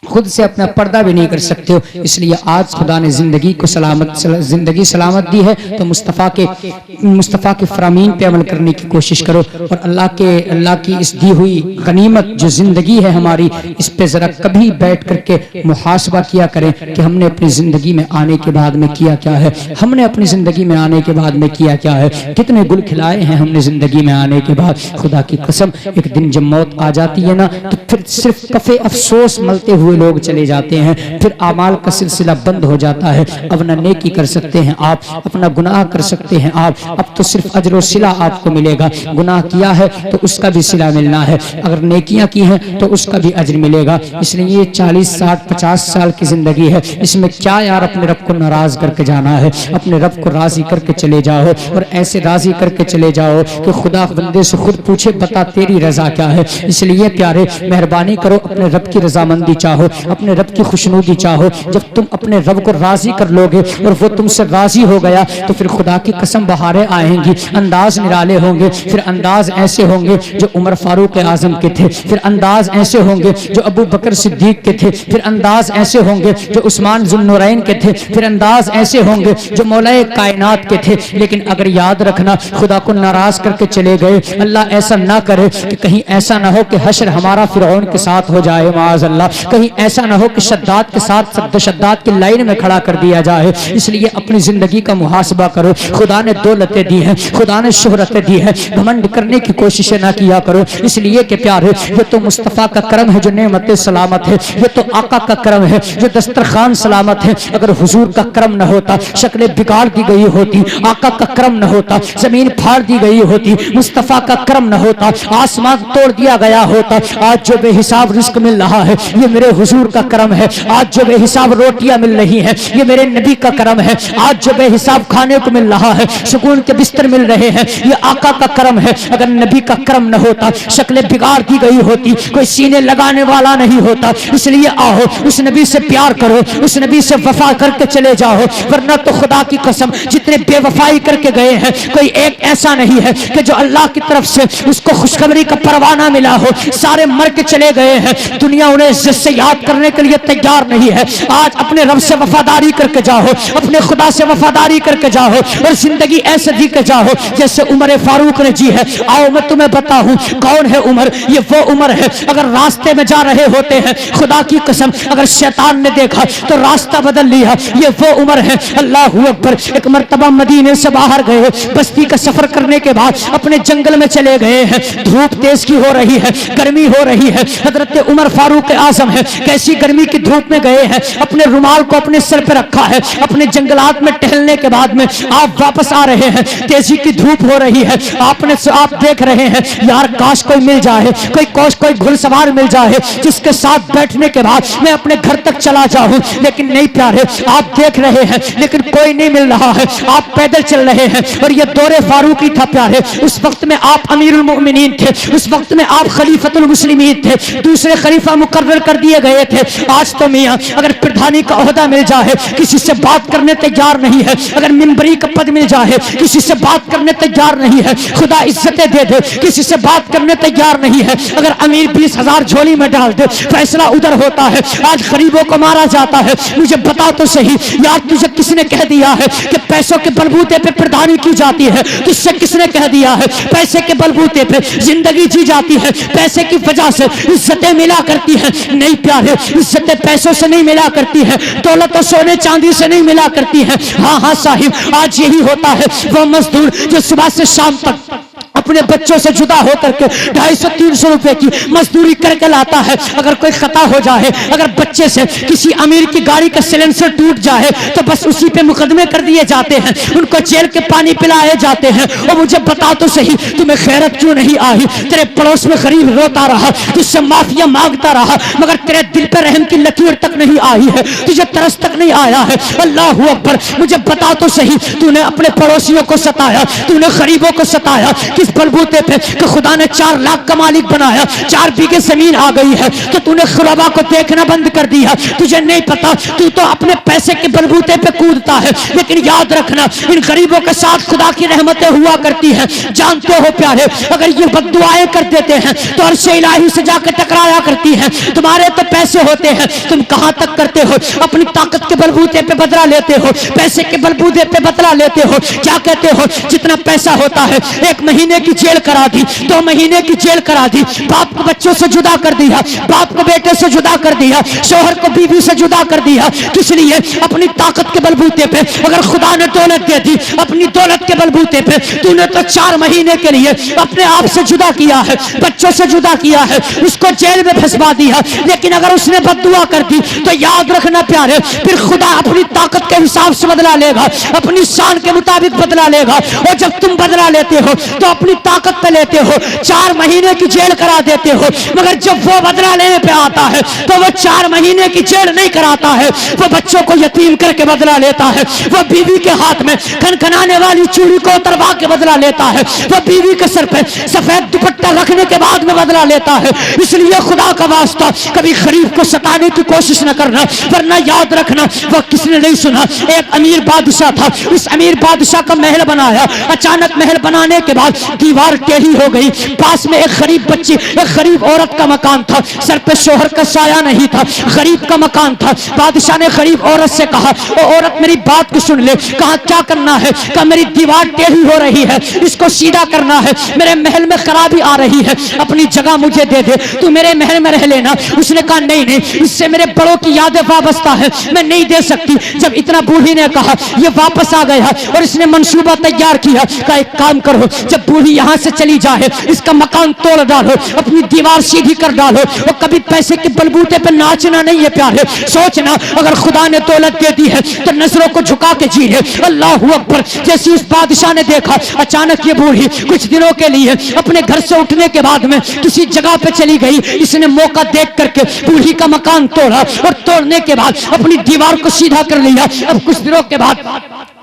خود سے اپنا پردہ بھی نہیں کر سکتے ہو۔ اس لیے آج خدا نے زندگی سلامت دی ہے تو مصطفیٰ کے فرامین پہ عمل کرنے کی کوشش کرو، اور اللہ کی اس دی ہوئی غنیمت جو زندگی ہے ہماری، اس پہ ذرا کبھی بیٹھ کر کے محاسبہ کیا کریں کہ ہم نے اپنی زندگی میں آنے کے بعد میں کیا کیا ہے، ہم نے اپنی زندگی میں آنے کے بعد میں کیا کیا ہے، کتنے گل کھلائے ہیں ہم نے زندگی میں آنے کے بعد۔ خدا کی قسم ایک دن جب موت آ جاتی ہے نا تو پھر صرف کفے افسوس ملتے ہوئے لوگ چلے جاتے ہیں، پھر اعمال کا سلسلہ بند ہو جاتا ہے، اب نہ نیکی کر سکتے ہیں آپ، اپنا گناہ کر سکتے ہیں آپ، اب تو صرف اجر و صلہ آپ کو ملے گا، گناہ کیا ہے تو اس کا بھی صلہ ملنا ہے، اگر نیکیاں کی ہیں تو اس کا بھی اجر ملے گا۔ اس لیے یہ 40 60 50 سال کی زندگی ہے، اس میں کیا یار اپنے رب کو ناراض کر کے جانا ہے، اپنے رب کو راضی کر کے چلے جاؤ، اور ایسے راضی کر کے چلے جاؤ کہ خدا بندے سے خود پوچھے بتا تیری رضا کیا ہے۔ اس لیے پیارے مہربانی کرو، اپنے رب کی رضامندی چاہو، چاہو، اپنے رب کی خوشنودی چاہو، جب تم اپنے رب کو راضی کر لو گے اور وہ تم سے راضی ہو گیا تو پھر خدا کی قسم بہاریں آئیں گی، انداز نرالے ہوں گے، پھر انداز ایسے ہوں گے جو عمر فاروق اعظم کے تھے، پھر انداز ایسے ہوں گے جو ابو بکر صدیق کے تھے، پھر انداز ایسے ہوں گے جو عثمان ذو النورین کے تھے، پھر انداز ایسے ہوں گے جو مولا کائنات کے تھے۔ لیکن اگر یاد رکھنا خدا کو ناراض کر کے چلے گئے، اللہ ایسا نہ کرے کہ کہیں ایسا نہ ہو کہ حشر ہمارا فرعون کے ساتھ ہو جائے معاذ اللہ، کہیں ایسا نہ ہو کہ شداد کے ساتھ شداد کی لائن میں کھڑا کر دیا جائے۔ اس لیے اپنی زندگی کا محاسبہ کرو، خدا نے دولتیں دی ہیں، خدا نے شہرتیں دی ہیں، گھمنڈ کرنے کی کوششیں نہ کیا کرو، اس لیے کہ پیارے یہ تو مصطفیٰ کا کرم ہے جو نعمت سلامت ہے، یہ تو آقا کا کرم ہے جو دسترخوان سلامت ہے۔ اگر حضور کا کرم نہ ہوتا، شکلیں بگاڑ دی گئی ہوتی، آقا کا کرم نہ ہوتا، زمین پھاڑ دی گئی ہوتی، مصطفیٰ کا کرم نہ ہوتا، آسمان توڑ دیا گیا ہوتا، آج جو بے حساب رزق مل رہا ہے یہ میرے حضور کا کرم ہے، آج جو بے حساب روٹیاں مل رہی ہیں یہ میرے نبی کا کرم ہے، آج جو بے حساب کھانے کو مل رہا ہے، سکون کے بستر مل رہے ہیں، یہ آقا کا کرم ہے۔ اگر نبی کا کرم نہ ہوتا، شکلیں بگاڑ دی گئی ہوتی، کوئی سینے لگانے والا نہیں ہوتا۔ اس لیے آؤ اس نبی سے پیار کرو، اس نبی سے وفا کر کے چلے جاؤ، ورنہ تو خدا کی قسم جتنے بے وفائی کر کے گئے ہیں کوئی ایک ایسا نہیں ہے کہ جو اللہ کی طرف سے اس کو خوشخبری کا پروانہ ملا ہو، سارے مر کے چلے گئے ہیں۔ دنیا انہیں عزت سے یاد کرنے کے لیے تیار نہیں ہے۔ آج اپنے رب سے وفاداری کر کے جاؤ، اپنے خدا سے وفاداری کر کے جاؤ اور زندگی ایسے جی کے جاؤ جیسے عمر فاروق نے جی ہے۔ آؤ میں تمہیں بتاؤں کون ہے عمر، یہ وہ عمر ہے اگر راستے میں جا رہے ہوتے ہیں، خدا کی قسم اگر شیطان نے دیکھا تو راستہ بدل لیا، یہ وہ عمر ہے۔ اللہ اکبر۔ ایک مرتبہ مدینے سے باہر گئے، بستی کا سفر کرنے کے بعد اپنے جنگل میں چلے گئے ہیں، دھوپ تیز کی ہو رہی ہے، گرمی ہو رہی ہے، حضرت عمر فاروق اعظم ہے، کیسی گرمی کی دھوپ میں گئے ہیں، اپنے رومال کو اپنے سر پہ رکھا ہے، اپنے جنگلات میں ٹہلنے کے بعد میں آپ واپس آ رہے ہیں، تیزی کی دھوپ ہو رہی ہے، آپ دیکھ رہے ہیں یار کاش کوئی مل جائے، کوئی گھڑ سوار مل جائے جس کے ساتھ بیٹھنے کے بعد میں اپنے گھر تک چلا جاؤں، لیکن نہیں پیارے، آپ دیکھ رہے ہیں لیکن کوئی نہیں مل رہا ہے، آپ پیدل چل رہے ہیں اور یہ دور فاروقی تھا پیارے۔ اس وقت میں آپ امیر المؤمنین تھے، اس وقت میں آپ خلیفۃ المسلمین تھے، دوسرے خلیفہ مقرر کر دیے گئے تھے۔ آج تو میاں اگر پردھانی کا عہدہ مل جائے کسی سے بات کرنے تیار نہیں ہے، اگر منبری کا پد مل جائے کسی سے بات کرنے تیار نہیں ہے، خدا عزتیں دے دے کسی سے بات کرنے تیار نہیں ہے، اگر امیر 20,000 جھولی میں ڈال دے فیصلہ ادھر ہوتا ہے۔ آج غریبوں کو مارا جاتا ہے، مجھے بتا تو صحیح یار تجھے کس نے کہہ دیا ہے کہ پیسوں کے بلبوتے پہ پردھانی کی جاتی ہے؟ تجھ سے کس نے کہہ دیا ہے پیسے کے بلبوتے پہ زندگی جی جاتی ہے، پیسے کی وجہ سے عزتیں ملا کرتی ہیں؟ نہیں پیارے، عزتیں پیسوں سے نہیں ملا کرتی ہیں، دولت و سونے چاندی سے نہیں ملا کرتی ہیں۔ ہاں صاحب، آج یہی ہوتا ہے، وہ مزدور جو صبح سے شام تک اپنے بچوں سے جدا ہو کر کے 250-300 روپے کی مزدوری کر کے لاتا ہے، اگر کوئی خطا ہو جائے، اگر بچے سے کسی امیر کی گاڑی کا سلنسر ٹوٹ جائے تو بس اسی پہ مقدمے کر دیے جاتے ہیں، ان کو جیل کے پانی پلائے جاتے ہیں۔ اور مجھے بتا تو صحیح تمہیں خیرت کیوں نہیں آئی؟ تیرے پڑوس میں غریب روتا رہا، تجھ سے معافیا مانگتا رہا، مگر تیرے دل پہ رحم کی لکیر تک نہیں آئی ہے، تجھے ترس تک نہیں آیا ہے۔ اللہ اکبر۔ مجھے بتا تو صحیح تو نے اپنے پڑوسیوں کو ستایا، تو نے غریبوں کو ستایا کس بلبوتے پہ کہ خدا نے 4 لاکھ کا مالک بنایا، 4 بیگھے زمین آ گئی ہے تو تو نے غربا کو دیکھنا بند کر دیا، تجھے نہیں پتا تو اپنے پیسے کے بلبوتے پہ کودتا ہے۔ لیکن یاد رکھنا ان غریبوں کے ساتھ خدا کی رحمتیں ہوا کرتی ہیں۔ جانتے ہو پیارے، اگر یہ بد دعائیں کر دیتے ہیں تو عرش الہی سے جا کے ٹکرایا کرتی ہیں۔ تمہارے تو پیسے ہوتے ہیں، تم کہاں تک کرتے ہو؟ اپنی طاقت کے بلبوتے پہ بدلہ لیتے ہو، پیسے کے بلبوتے پہ بدلہ لیتے ہو۔ کیا کہتے ہو؟ جتنا پیسہ ہوتا ہے 1 مہینے کی جیل کرا دی، 2 مہینے کی جیل کرا دی، باپ کو بچوں سے جدا کر دیا، باپ کو بیٹے سے جدا کر دیا، شوہر کو بیوی سے جدا کر دیا۔ کس لیے؟ اپنی طاقت کے بلبوتے پہ۔ اگر خدا نے دولت دے دی، اپنی دولت کے بلبوتے پہ تو نے تو 4 مہینے کے لیے اپنے آپ سے جدا کیا ہے، بچوں سے جدا کیا ہے، اس کو جیل میں پھنسوا دیا۔ لیکن اگر اس نے بد دعا کر دی تو یاد رکھنا پیارے، پھر خدا اپنی طاقت کے حساب سے بدلا لے گا، اپنی شان کے مطابق بدلا لے گا۔ اور جب تم بدلا لیتے ہو تو اپنی طاقت پہ لیتے ہو 4 مہینے کی جیل کرا دیتے ہو، مگر جب وہ بدلہ لینے پہ آتا ہے تو وہ 4 مہینے کی جیل نہیں کراتا ہے، وہ بچوں کو یتیم کر کے بدلہ لیتا ہے، وہ بیوی کے ہاتھ میں کھنکھنانے والی چوڑی کو اتروا کے بدلہ لیتا ہے، وہ بیوی کے سر پہ سفید دوپٹہ رکھنے کے بعد میں بدلہ لیتا ہے۔ اس لیے خدا کا واسطہ کبھی غریب کو ستانے کی کوشش نہ کرنا، ورنہ یاد رکھنا وہ کس نے نہیں سنا، ایک امیر بادشاہ تھا، اس امیر بادشاہ کا محل بنایا، اچانک محل بنانے کے بعد دیوار ٹیڑھی ہو گئی، پاس میں ایک غریب بچی، ایک غریب عورت کا مکان تھا، سر پہ شوہر کا سایہ نہیں تھا، غریب کا مکان تھا۔ بادشاہ نے غریب عورت سے کہا، او عورت میری بات کو سن لے۔ کہا کیا کرنا ہے؟ کہا میری دیوار ٹیڑھی ہو رہی ہے، اس کو سیدھا کرنا ہے، میرے محل میں خرابی آ رہی ہے، اپنی جگہ مجھے دے دے، تو میرے محل میں رہ لینا۔ اس نے کہا نہیں نہیں، اس سے میرے بڑوں کی یادیں وابستہ ہے، میں نہیں دے سکتی۔ جب اتنا بوڑھی نے کہا، یہ واپس آ گیا اور اس نے منصوبہ تیار کیا۔ کہا ایک کام کرو، جب بوڑھی یہاں سے چلی جائے اس کا مکان توڑ ڈالو، اپنی دیوار سیدھی کر ڈالو، اور کبھی پیسے کے بلبوتے پہ ناچنا نہیں ہے پیارے، سوچنا اگر خدا نے دولت دے دی ہے تو نظروں کو جھکا کے جی لے۔ اللہ اکبر۔ جیسی اس بادشاہ نے دیکھا، اچانک یہ بوڑھی کچھ دنوں کے لیے اپنے گھر سے اٹھنے کے بعد میں کسی جگہ پہ چلی گئی۔ اس نے موقع دیکھ کر کے بوڑھی کا مکان توڑا اور توڑنے کے بعد اپنی دیوار کو سیدھا کر لیا۔ اب کچھ دنوں کے بعد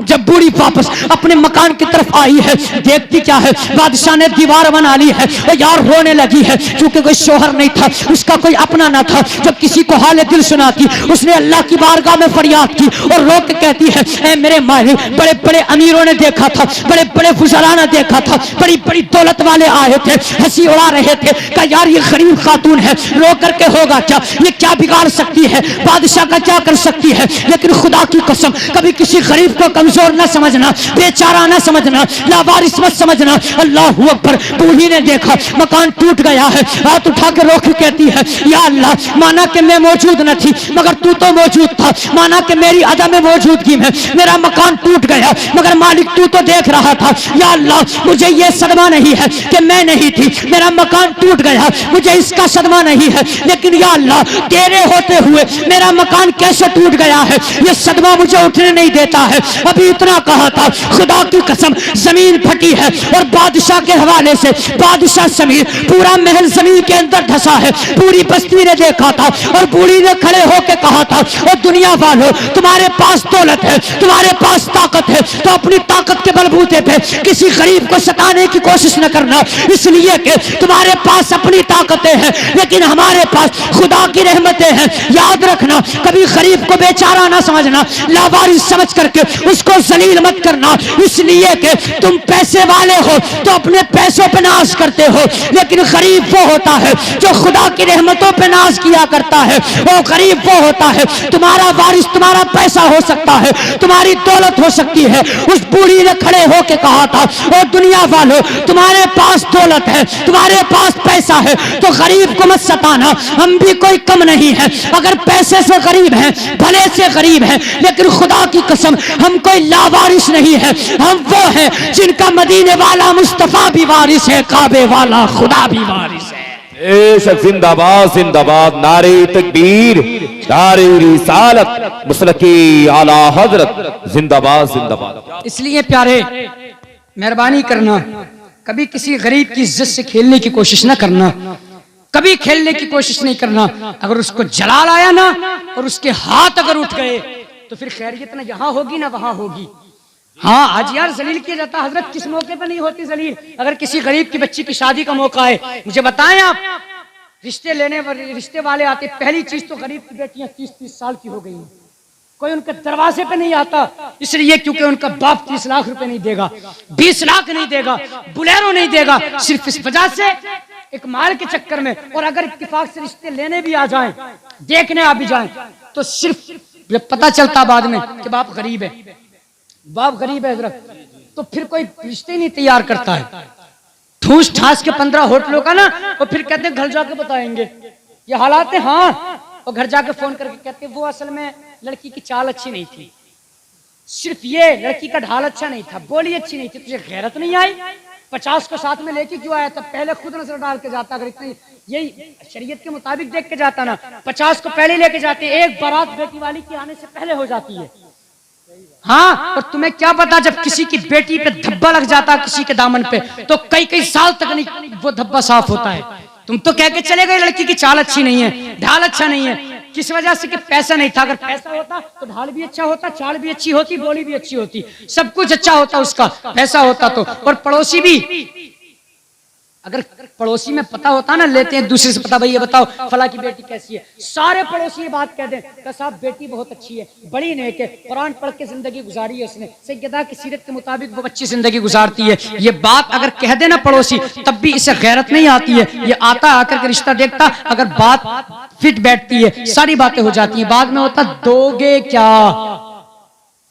جب بوڑھی واپس اپنے مکان کی طرف آئی ہے، دیکھتی کیا ہے، بادشاہ نے دیوار بنا لی ہے اور یار رونے لگی ہے، چونکہ کوئی شوہر نہیں تھا، اس کا کوئی اپنا نہ تھا۔ جب کسی کو حال دل سناتی، اس نے اللہ کی بارگاہ میں فریاد کی اور رو کے کہتی ہے، اے میرے مالک، بڑے بڑے امیروں نے دیکھا تھا، بڑے بڑے وزراء نے دیکھا تھا، بڑی بڑی دولت والے آئے تھے، ہنسی اڑا رہے تھے، کہا یار یہ غریب خاتون ہے، رو کر کے ہوگا کیا، یہ کیا بگاڑ سکتی ہے، بادشاہ کا کیا کر سکتی ہے۔ لیکن خدا کی قسم کبھی کسی غریب کو کمزور نہ سمجھنا، بیچارہ نہ سمجھنا، لاوارث مت سمجھنا۔ اللہ اکبر۔ بوڑھی نے دیکھا مکان ٹوٹ گیا ہے، ہاتھ اٹھا کے رو کے کہتی ہے، یا اللہ، مانا کہ میں موجود نہ تھی مگر تو تو موجود تھا، مانا کہ میری عدم موجودگی میں میرا مکان ٹوٹ گیا مگر مالک تو دیکھ رہا تھا۔ یا اللہ، مجھے یہ صدمہ نہیں ہے کہ میں نہیں تھی، میرا مکان ٹوٹ گیا، مجھے اس کا صدمہ نہیں ہے، لیکن یا اللہ تیرے ہوتے ہوئے میرا مکان کیسے ٹوٹ گیا ہے، یہ صدمہ مجھے اٹھنے نہیں دیتا ہے۔ ابھی اتنا کہا تھا، خدا کی قسم زمین پھٹی ہے اور بادشاہ کے حوالے سے بادشاہ سمیت پورا محل زمین کے اندر دھسا ہے۔ پوری بستی نے دیکھا تھا اور بوڑھی نے کھڑے ہو کے کہا تھا، اور دنیا والو، تمہارے پاس دولت ہے، تمہارے پاس طاقت ہے، تو اپنی طاقت کے بلبوتے پہ کسی غریب کو ستانے کی کوشش نہ کرنا، اس لیے کہ تمہارے پاس اپنی طاقتیں ہیں لیکن ہمارے پاس خدا کی رحمتیں ہیں۔ یاد رکھنا، کبھی غریب کو بیچارہ نہ سمجھنا، لاوارث سمجھ کر کے اس کو ذلیل مت کرنا، اس لیے کہ تم پیسے والے ہو تو اپنے پیسوں پہ ناز کرتے ہو، لیکن غریب وہ ہوتا ہے جو خدا کی رحمتوں پہ ناز کیا کرتا ہے۔ وہ غریب وہ ہوتا ہے، تمہارا وارث تمہارا پیسہ ہو سکتا ہے، تمہاری دولت ہو سکتی ہے۔ اس بوڑھی نے کھڑے ہو کے کہا تھا، اور دنیا والو، تمہارے پاس دولت ہے، تمہارے پاس پیسہ ہے، تو غریب کو مت ستانا، ہم بھی کوئی کم نہیں ہے۔ اگر پیسے سے غریب ہیں، بھلے سے غریب ہیں، لیکن خدا کی قسم ہم کوئی لاوارث نہیں ہے، ہم وہ ہیں جن کا مدینے والا مصطفیٰ بھی وارث ہے، کعبے والا خدا بھی وارث ہے۔ اے شک زندہ باد زندہ باد، نعرہ تکبیر، نعرہ رسالت، مسلک اعلی حضرت، زندہ باد زندہ باد۔ اس لیے پیارے مہربانی کرنا، کبھی کسی غریب کی عزت سے کھیلنے کی کوشش نہ کرنا، کبھی کھیلنے کی کوشش نہیں کرنا۔ اگر اس کو جلال آیا نا اور اس کے ہاتھ اگر اٹھ گئے تو پھر خیریت نہ یہاں ہوگی نہ وہاں ہوگی۔ ہاں آج یار ذلیل کیا جاتا، حضرت کس موقع پہ نہیں ہوتی ذلیل؟ اگر کسی غریب کی بچی کی شادی کا موقع ہے، مجھے بتائیں آپ، رشتے والے آتے، پہلی چیز تو غریب کی بیٹیاں 30-30 سال کی ہو گئی ہیں، کوئی ان کے دروازے پہ نہیں آتا، اس لیے کیونکہ ان کا باپ 30 لاکھ روپے نہیں دے گا، 20 لاکھ نہیں دے گا، بلیرو نہیں دے گا، صرف اس وجہ سے ایک مال کے چکر میں۔ اور اگر اتفاق سے رشتے لینے بھی آ جائیں، دیکھنے آ بھی جائیں، تو صرف پتہ چلتا بعد میں کہ باپ غریب ہے، باپ غریب ہے حضرت، تو پھر کوئی رشتے نہیں تیار کرتا ہے۔ ٹھوس ٹھاس کے 15 ہوٹلوں کا نا، اور پھر کہتے ہیں گھر جا کے بتائیں گے، یہ حالات ہیں۔ ہاں، اور گھر جا کے فون کر کے کہتے ہیں وہ اصل میں لڑکی کی چال اچھی نہیں تھی، صرف یہ لڑکی کا ڈھال اچھا نہیں تھا، بولی اچھی نہیں تھی، تجھے غیرت نہیں آئی؟ 50 کو ساتھ میں لے کے کیوں آیا تھا؟ پہلے خود نظر ڈال کے جاتا، اگر اتنی یہی شریعت کے مطابق دیکھ کے جاتا نا، 50 کو پہلے لے کے جاتے ہیں، ایک بارات بیٹی والی کی آنے سے پہلے ہو جاتی ہے، ہاں، اور تمہیں کیا پتا جب کسی کی بیٹی پہ دھبا لگ جاتا کسی کے دامن پہ تو کئی سال تک نہیں وہ دھبا صاف ہوتا ہے. تم تو کہہ کے چلے گئے لڑکی کی چال اچھی نہیں ہے، ڈھال اچھا نہیں ہے. کس وجہ سے کہ پیسہ نہیں تھا. اگر پیسہ ہوتا تو ڈھال بھی اچھا ہوتا، چال بھی اچھی ہوتی، بولی بھی اچھی ہوتی، سب کچھ اچھا ہوتا اس کا، پیسہ ہوتا تو. اور پڑوسی بھی، اگر پڑوسی میں پتا ہوتا نا، لیتے ہیں دوسرے سے پتا، بھائی یہ بتاؤ فلاں کی بیٹی کیسی ہے، سارے پڑوسی یہ بات کہہ دیں کہ صاحب بیٹی بہت اچھی ہے، بڑی نیک ہے، قرآن پڑھ کے زندگی گزاری ہے اس نے، سیدہ کی سیرت کے مطابق وہ اچھی زندگی گزارتی ہے. یہ بات اگر کہہ دے نا پڑوسی، تب بھی اسے غیرت نہیں آتی ہے. یہ آتا آ کر کے رشتہ دیکھتا، اگر بات فٹ بیٹھتی ہے ساری باتیں ہو جاتی ہیں. بعد میں ہوتا دو گے کیا.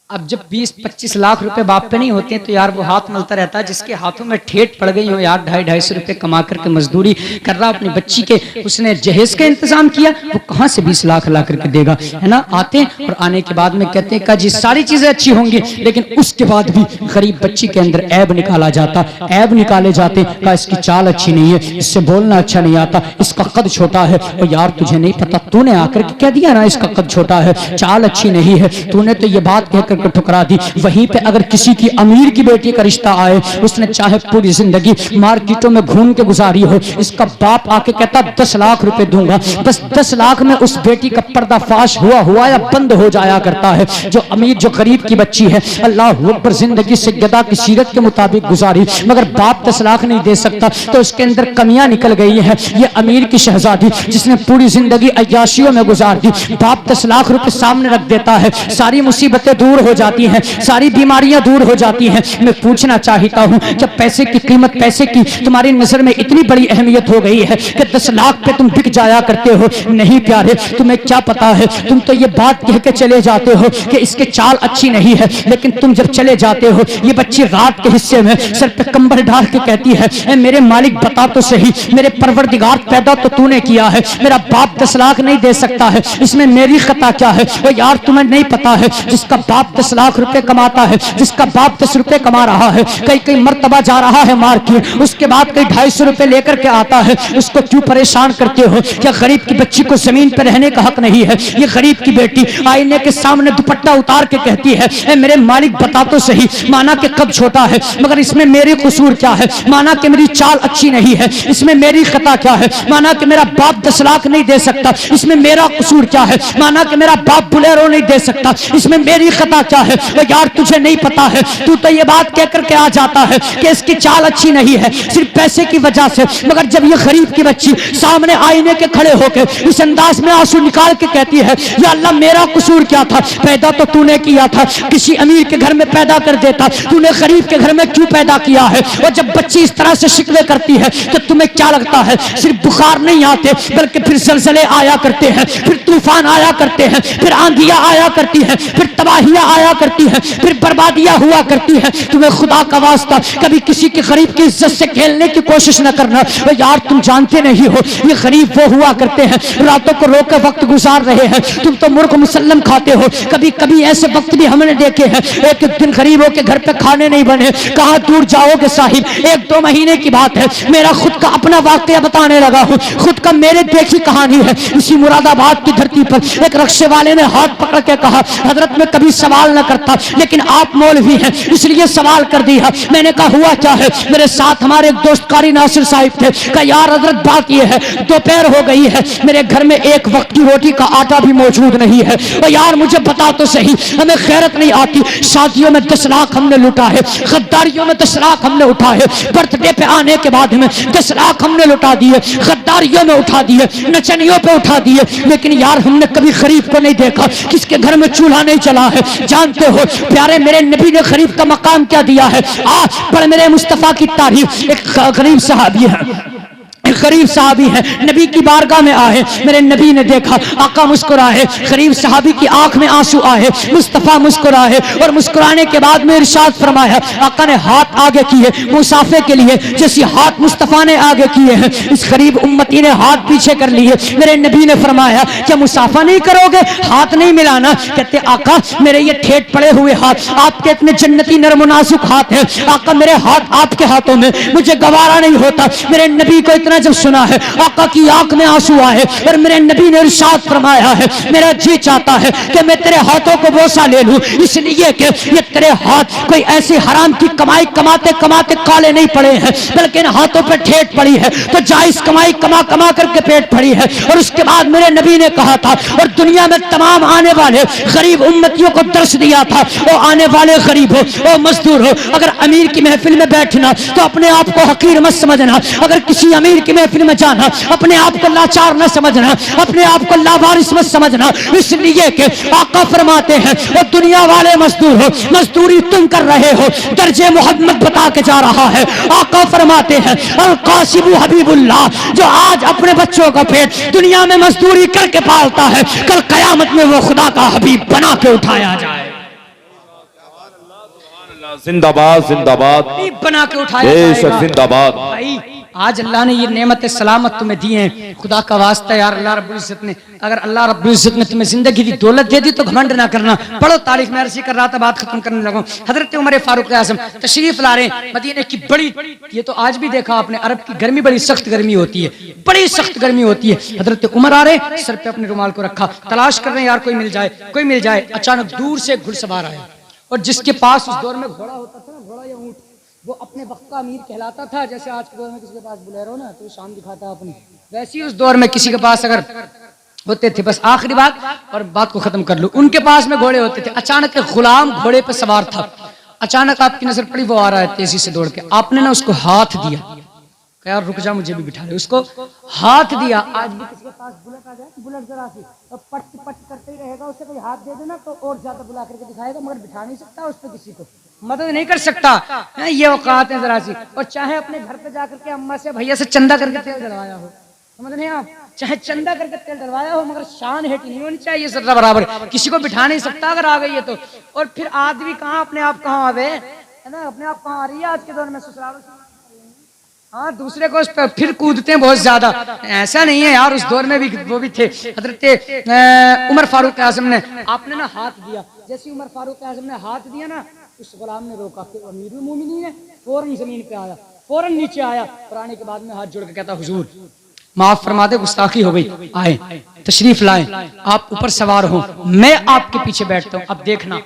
اب جب 20-25 لاکھ روپے باپ پہ نہیں ہوتے ہیں تو یار وہ ہاتھ ملتا رہتا ہے جس کے ہاتھوں میں ٹھیٹ پڑ گئی ہو. یار 250 روپے کما کر کے مزدوری کر رہا اپنی بچی کے، اس نے جہیز کا انتظام کیا، وہ کہاں سے 20 لاکھ لا کر کے دے گا، ہے نا. آتے ہیں اور آنے کے بعد میں کہتے ہیں کہ جی ساری چیزیں اچھی ہوں گی، لیکن اس کے بعد بھی غریب بچی کے اندر عیب نکالا جاتا، عیب نکالے جاتے کہ اس کی چال اچھی نہیں ہے، اس سے بولنا اچھا نہیں آتا، اس کا قد چھوٹا ہے. اور یار تجھے نہیں پتا، تو نے آ کر کے کہہ دیا نا اس کا قد چھوٹا ہے، چال اچھی نہیں ہے، تو نے تو یہ بات کہہ کر کے ٹھکرا دی. وہیں پہ اگر کسی کی امیر کی بیٹی کا رشتہ آئے، اس نے چاہے پوری زندگی مارکیٹوں میں گھوم کے گزاری ہو، اس کا باپ آ کے کہتا 10 لاکھ روپے دوں گا، بس 10 لاکھ میں اس بیٹی کا پردہ فاش ہوا یا بند ہو جایا کرتا ہے. جو امیر جو غریب کی بچی ہے، اللہ اکبر، زندگی سیدہ کی سیرت کے مطابق گزاری، مگر باپ 10 لاکھ نہیں دے سکتا تو اس کے اندر کمیاں نکل گئی ہیں. یہ امیر کی شہزادی جس نے پوری زندگی عیاشیوں میں گزار دی، باپ 10 لاکھ روپے سامنے رکھ دیتا ہے، ساری مصیبتیں دور ہو جاتی ہیں، ساری بیماریاں دور ہو جاتی ہیں. میں پوچھنا چاہتا ہوں، جب پیسے کی قیمت، پیسے کی تمہاری نظر میں اتنی بڑی اہمیت ہو گئی ہے کہ 10 لاکھ پہ تم بک جایا کرتے ہو، نہیں پیارے تمہیں کیا پتا ہے، تم تو یہ بات کہہ کے چلے جاتے ہو کہ اس کے چال اچھی نہیں ہے، لیکن تم جب چلے جاتے ہو، یہ بچی رات کے حصے میں سر پہ کمبل ڈال کے کہتی ہے، اے میرے مالک بتا تو صحیح، میرے پروردگار پیدا تو نے کیا ہے، میرا باپ 10 لاکھ نہیں دے سکتا ہے، اس میں میری خطا کیا ہے. وہ یار تمہیں نہیں پتا ہے، جس کا باپ 10 لاکھ روپے کماتا ہے، جس کا باپ 10 روپے کما رہا ہے، کئی مرتبہ جا رہا ہے مارکیٹ، اس کے بعد کئی 250 روپے لے کر کے آتا ہے، اس کو کیوں پریشان کرتے ہو؟ کیا غریب کی بچی کو زمین پہ رہنے کا حق نہیں ہے؟ یہ غریب کی بیٹی آئینے کے سامنے دوپٹہ اتار کے کہتی ہے، اے میرے مالک بتا تو صحیح، مانا کہ قد چھوٹا ہے مگر اس میں میری قصور کیا ہے، مانا کہ میری چال اچھی نہیں ہے، اس میں میری خطا کیا ہے، مانا کہ میرا باپ 10 لاکھ نہیں دے سکتا، اس میں میرا قصور کیا ہے، مانا کہ میرا باپ بلیرو نہیں دے سکتا، اس میں میری خطا کیا ہے. یار تجھے نہیں پتا ہے، تو یہ بات کہہ کر کے آ جاتا ہے کہ اس کی چال اچھی نہیں ہے صرف پیسے کی وجہ سے، مگر جب یہ غریب کی بچی سامنے آئینے کے کھڑے ہو کے اس انداز میں آنسو نکال کے کہتی ہے، یا اللہ میرا قصور کیا تھا، پیدا تو نے کیا تھا، کسی امیر کے گھر میں پیدا کر دیتا، نے غریب کے گھر میں کیوں پیدا کیا ہے. اور جب بچی اس طرح سے شکوے کرتی ہے تو تمہیں کیا لگتا ہے، صرف بخار نہیں آتے بلکہ پھر زلزلے آیا کرتے ہیں، پھر طوفان آیا کرتے ہیں، پھر آندھیاں آیا کرتی ہیں، پھر تباہیاں آیا کرتی ہیں، پھر بربادیاں ہوا کرتی ہے. تمہیں خدا کا واسطہ کبھی کسی کے غریب کی عزت سے کھیلنے کی کوشش نہ کرنا. یار تم جانتے نہیں ہو یہ غریب وہ ہوا کرتے ہیں راتوں کو رو کے وقت گزار رہے ہیں. تم تو مرغ مسلم کھاتے ہو، کبھی کبھی ایسے وقت بھی ہم نے دیکھے ہیں ایک دن غریبوں کے گھر پہ کھانے نہیں بنے. کہاں دور جاؤ گے صاحب، 1-2 مہینے کی بات ہے، میرا خود کا اپنا واقعہ بتانے لگا ہوں، خود کا میرے دیکھی کہانی ہے. اسی مراد آباد کی دھرتی پر ایک رکشے والے نے ہاتھ پکڑ کے کہا، حضرت میں کبھی سوال نہ کرتا لیکن آپ مولوی ہیں اس لیے سوال کر دیا. میں نے کہا ہوا کیا ہے؟ میرے ساتھ ہمارے ایک دوست قاری ناصر صاحب تھے. کہا یار حضرت بات یہ ہے، دوپہر ہو گئی ہے، میرے گھر میں ایک وقت کی روٹی کا آٹا بھی موجود نہیں ہے. اور یار مجھے بتا تو صحیح، ہمیں غیرت نہیں آتی؟ شادیوں میں 10 لاکھ ہم نے لٹا ہے، غداریوں میں 10 لاکھ ہم نے اٹھا ہے، برتھ ڈے پہ آنے کے بعد میں 10 لاکھ ہم نے لٹا دیے، غداریوں میں اٹھا دیے، نچنیوں پہ اٹھا دیے، لیکن یار ہم نے کبھی غریب کو نہیں دیکھا کس کے گھر میں چولہا نہیں چلا ہے. جانتے ہو پیارے میرے نبی نے غریب کا مقام کیا دیا ہے؟ پر میرے مصطفیٰ کی تعریف. ایک غریب صحابی ہے، غریب صحابی ہے، نبی کی بارگاہ میں آئے، میرے نبی نے دیکھا آقا مسکرائے، غریب صحابی کی آنکھ میں آنسو آئے، مصطفیٰ مسکرائے اور مسکرانے کے بعد میں ارشاد فرمایا، آقا نے ہاتھ آگے کیے مصافحے کے لیے، جیسے ہاتھ مصطفیٰ نے آگے کیے ہیں اس غریب امتی نے ہاتھ پیچھے کر لیے. میرے نبی نے فرمایا کیا مصافحہ نہیں کرو گے، ہاتھ نہیں ملانا؟ کہتے آقا میرے یہ ٹھیٹ پڑے ہوئے ہاتھ آپ کے اتنے جنتی نرم و نازک ہاتھ ہیں، آقا میرے ہاتھ آپ کے ہاتھوں میں مجھے گوارا نہیں ہوتا. میرے نبی کو اتنا جب جب سنا ہے آقا کی آنکھ میں آنسو آئے اور میرے نبی نے ارشاد فرمایا ہے میرا جی چاہتا ہے کہ میں تیرے ہاتھوں کو بوسہ لے لوں، اس لیے کہ یہ تیرے ہاتھ کوئی ایسی حرام کی کمائی کماتے کماتے کالے نہیں پڑے ہیں، بلکہ ان ہاتھوں پہ ٹھیٹ پڑی ہے تو جائز کمائی کما کما کر کے پیٹ پڑی ہے۔ اور اس کے بعد میرے نبی نے کہا تھا اور دنیا میں تمام آنے والے غریب امتیوں کو درس دیا تھا، وہ آنے والے غریب ہو، وہ مزدور ہو، اگر امیر کی محفل میں بیٹھنا تو اپنے آپ کو حقیر مت سمجھنا، اگر کسی امیر کی محفل میں جانا اپنے آپ کو لاچار نہ سمجھنا، اپنے آپ کو لاوارث مت سمجھنا، اس لیے کہ آقا فرماتے ہیں وہ دنیا والے مزدور ہو، مزدوری تم کر رہے ہو، درجے محمد بتا کے جا رہا ہے۔ آقا فرماتے ہیں القاسب حبیب اللہ، جو آج اپنے بچوں کا پیٹ دنیا میں مزدوری کر کے پالتا ہے، کل قیامت میں وہ خدا کا حبیب بنا کے اٹھایا جائے، زندہ باد زندہ باد، حبیب بنا کے اٹھایا بے جائے شک گا۔ زندہ باد۔ بھائی آج اللہ نے یہ نعمت سلامت تمہیں دی ہیں، خدا کا واسطہ یار اللہ رب العزت نے، اگر اللہ رب العزت نے تمہیں زندگی دی، دولت دے دی تو گھمنڈ نہ کرنا۔ پڑھو تاریخ میں عرضی کر رہا تھا، بات ختم کرنے لگا۔ حضرت عمر فاروق اعظم تشریف لا رہے ہیں مدینے کی بڑی، یہ تو آج بھی دیکھا آپ نے، عرب کی گرمی بڑی سخت گرمی ہوتی ہے، بڑی سخت گرمی ہوتی ہے۔ حضرت عمر آ رہے، سر پہ اپنے رومال کو رکھا، تلاش کر رہے ہیں یار کوئی مل جائے کوئی مل جائے۔ اچانک دور سے ایک گھڑ سوار آیا، اور جس کے پاس اس دور میں گھوڑا ہوتا تھا نا، گھوڑا یا اونٹ، وہ اپنے وقت کا امیر کہلاتا تھا۔ جیسے آج کے دور میں کسی کے پاس بلیرو نا تو شان دکھاتا ہے اپنی، ویسے ہی اس دور میں کسی کے پاس اگر ہوتے تھے، بس آخری بات اور بات کو ختم کر لوں، ان کے پاس میں گھوڑے ہوتے تھے۔ اچانک ایک غلام گھوڑے پہ سوار تھا، اچانک آپ کی نظر پڑی، وہ آ رہا ہے تیزی سے دوڑ کے، آپ نے نا اس کو ہاتھ دیا کہ یار رک جا مجھے بھی بٹھا لے، اس کو ہاتھ دیا۔ آج بھی کسی کے پاس بلٹ آ جائے، بلٹ ذرا سی اور پٹ پٹ کرتے ہی رہے گا، اسے کوئی ہاتھ دے دینا تو اور زیادہ بلا کر کے دکھائے گا، مگر بٹھا نہیں سکتا اس پہ، کسی کو مدد نہیں کر سکتا۔ یہ اوقات ہیں ذرا سی، اور چاہے اپنے گھر پہ جا کر کے اماں سے بھیا سے چندہ کر کے تیل ڈلوایا ہو، سمجھ رہے ہیں آپ، چاہے چندہ کر کے تیل ڈلوایا ہو، مگر شان ہیٹ نہیں ہونی چاہیے ذرہ برابر، کسی کو بٹھا نہیں سکتا اگر آ گئی ہے تو۔ اور پھر آدمی کہاں اپنے آپ کہاں آوے ہے نا، اپنے آپ کہاں آ رہی ہے آج کے دور میں سسرال، ہاں دوسرے کو اس پہ پھر کودتے ہیں بہت زیادہ، ایسا نہیں ہے یار، اس دور میں بھی وہ بھی تھے۔ حضرت عمر فاروق اعظم نے، آپ نے نا ہاتھ دیا، جیسے عمر فاروق اعظم نے ہاتھ دیا نا، اس غلام نے روکا کہ امیر المومنین ہے، فوراً زمین پہ آیا، فوراً نیچے آیا، اور آنے کے بعد میں ہاتھ جوڑ کے کہتا حضور معاف فرما دے، گستاخی ہو گئی، آئے تشریف لائیں، آپ اوپر سوار ہوں، میں آپ کے پیچھے بیٹھتا ہوں، اب دیکھنا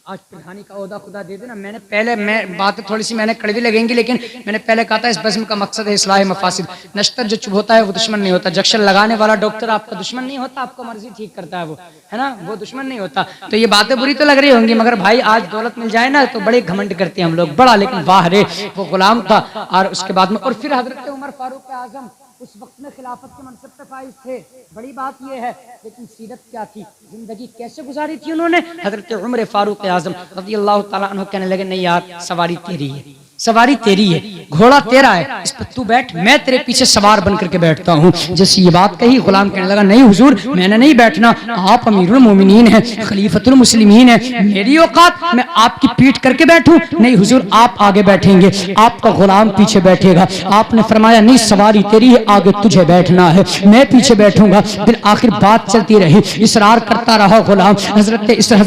آج پردھانی کا عہدہ خدا دے دینا۔ میں نے پہلے بات تھوڑی سی میں نے کڑوی لگیں گی، لیکن میں نے پہلے کہا تھا اس بزم کا مقصد ہے اصلاح مفاسد۔ نشتر جو چبھ ہوتا ہے وہ دشمن نہیں ہوتا، جکشن لگانے والا ڈاکٹر آپ کا دشمن نہیں ہوتا، آپ کو مرضی ٹھیک کرتا ہے وہ، ہے نا، وہ دشمن نہیں ہوتا۔ تو یہ باتیں بری تو لگ رہی ہوں گی، مگر بھائی آج دولت مل جائے نا تو بڑے گھمنڈ کرتے ہیں ہم لوگ، بڑا، لیکن واہ رے وہ غلام تھا۔ اور اس کے بعد میں، اور پھر حضرت عمر فاروق اعظم اس وقت میں خلافت کے منصب پہ فائز تھے، بڑی بات یہ ہے، لیکن سیرت کیا تھی، زندگی کیسے گزاری تھی انہوں نے۔ حضرت عمر فاروق اعظم رضی اللہ تعالیٰ عنہ کہنے لگے نہیں یار سواری تیری ہے، سواری تیری ہے، گھوڑا تیرا ہے، اس پہ تو بیٹھ، میں تیرے پیچھے سوار بن کر کے بیٹھتا ہوں۔ جیسے یہ بات کہی غلام کہنے لگا نہیں حضور میں نے نہیں بیٹھنا، آپ امیر المومنین ہیں، خلیفۃ المسلمین ہیں، میری اوقات میں آپ کی پیٹھ کر کے بیٹھوں؟ نہیں حضور آپ آگے بیٹھیں گے، آپ کا غلام پیچھے بیٹھے گا۔ آپ نے فرمایا نہیں سواری تیری ہے، آگے تجھے بیٹھنا ہے، میں پیچھے بیٹھوں گا۔ بالآخر بات چلتی رہی، اصرار کرتا رہا غلام،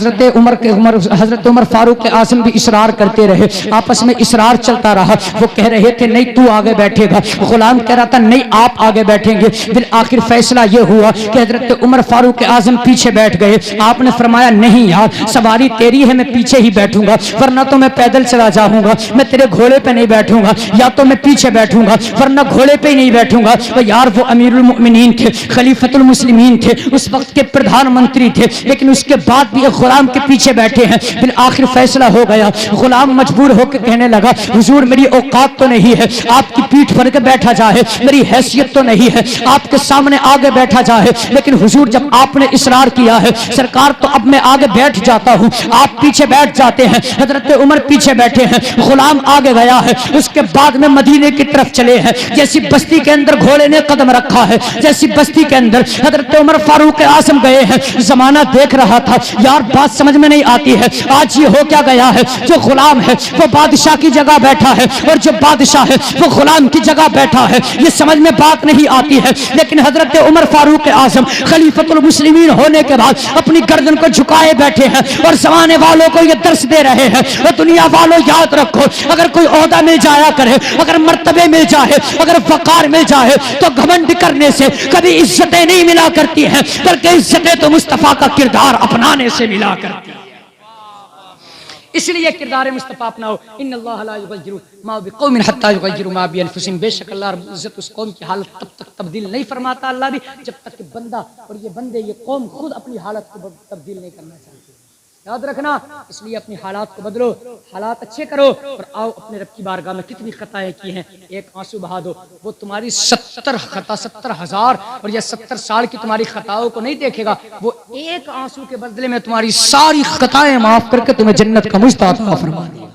حضرت عمر فاروق اعظم بھی اصرار کرتے رہے، آپس میں اصرار چلتا رہا۔ وہ کہہ رہے تھے نہیں تو آگے بیٹھے گا، غلام کہہ رہا تھا نہیں آپ آگے بیٹھیں گے۔ بالآخر فیصلہ یہ ہوا کہ حضرت عمر فاروق اعظم پیچھے بیٹھ گئے۔ آپ نے فرمایا نہیں یار سواری تیری ہے، میں پیچھے ہی بیٹھوں گا، ورنہ تو میں پیدل چلا جاؤں گا، میں تیرے گھوڑے پہ نہیں بیٹھوں گا، یا تو میں پیچھے بیٹھوں گا ورنہ گھوڑے پہ ہی نہیں بیٹھوں گا۔ یار وہ امیر المؤمنین تھے، خلیفۃ المسلمین تھے، اس وقت کے پردھان منتری تھے، لیکن اس کے بعد بھی ایک غلام کے پیچھے بیٹھے ہیں۔ بالآخر فیصلہ ہو گیا، غلام مجبور ہو کے کہنے لگا حضور میری اوقات تو نہیں ہے آپ کی پیٹھ پر کے بیٹھا جائے، میری حیثیت تو نہیں ہے آپ کے سامنے آگے بیٹھا جائے، لیکن حضور جب آپ نے اصرار کیا ہے سرکار تو اب میں آگے بیٹھ جاتا ہوں، آپ پیچھے بیٹھ جاتے ہیں۔ حضرت عمر پیچھے بیٹھے ہیں، غلام آگے گیا ہے۔ اس کے بعد میں مدینے کی طرف چلے ہیں، جیسی بستی کے اندر گھوڑے نے قدم رکھا ہے، جیسی بستی کے اندر حضرت عمر فاروق اعظم گئے ہیں۔ زمانہ دیکھ رہا تھا یار بات سمجھ میں نہیں آتی ہے، آج یہ ہو کیا گیا ہے، جو غلام ہے وہ بادشاہ کی جگہ بیٹھا ہے، اور جو بادشاہ ہے وہ غلام کی جگہ بیٹھا ہے، یہ سمجھ میں بات نہیں آتی ہے، لیکن حضرت عمر فاروق اعظم خلیفۃ المسلمین ہونے کے بعد اپنی گردن کو جھکائے بیٹھے ہیں اور زمانے والوں کو یہ درس دے رہے ہیں، دنیا والوں یاد رکھو، اگر کوئی عہدہ مل جایا کرے، اگر مرتبے مل جائے، اگر وقار مل جائے تو گھمنڈ کرنے سے کبھی عزتیں نہیں ملا کرتی ہیں، بلکہ عزتیں تو مصطفیٰ کا کردار اپنانے سے ملا کرتی ہیں۔ اس لیے کردار مصطفیٰ اپناؤ۔ ان اللہ لا یغیر ما بقوم حتی یغیروا ما بانفسہم، بے شک اللہ رب العزت اس قوم کی حالت تب تک تبدیل نہیں فرماتا اللہ بھی جب تک کہ بندہ اور یہ بندے یہ قوم خود اپنی حالت کو تبدیل نہیں کرنا چاہتے۔ یاد رکھنا، اس لیے اپنی حالات کو بدلو، حالات اچھے کرو اور آؤ اپنے رب کی بارگاہ میں کتنی خطائیں کی ہیں ایک آنسو بہا دو، وہ تمہاری 70 خطا 70,000 اور یہ 70 سال کی تمہاری خطاؤں کو نہیں دیکھے گا، وہ ایک آنسو کے بدلے میں تمہاری ساری خطائیں معاف کر کے تمہیں جنت کا مجد عطا فرما دے گا۔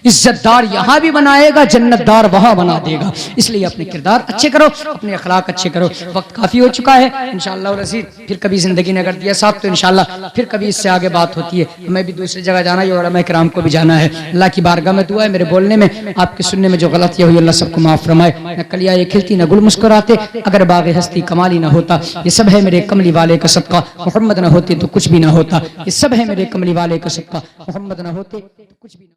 عزت دار یہاں بھی بنائے گا، جنت دار وہاں بنا دے گا۔ اس لیے اپنے کردار اچھے کرو، اپنے اخلاق اچھے کرو۔ وقت کافی ہو چکا ہے، انشاءاللہ العزیز پھر کبھی زندگی نے اگر دیا ساتھ تو انشاءاللہ پھر کبھی اس سے آگے بات ہوتی ہے۔ ہمیں بھی دوسری جگہ جانا ہے اور علماء کرام کو بھی جانا ہے۔ اللہ کی بارگاہ میں دعا ہے میرے بولنے میں، آپ کے سننے میں جو غلطیاں ہوئی اللہ سب کو معاف فرمائے۔ نہ کلیاں یہ کھلتی نہ گل مسکراتے، اگر باغ ہستی کمالی نہ ہوتا، یہ سب ہے میرے کملی والے کا صدقہ، محمد نہ ہوتے تو کچھ بھی نہ ہوتا، یہ سب ہے میرے کملی والے کا صدقہ، محمد نہ ہوتے تو کچھ بھی نہ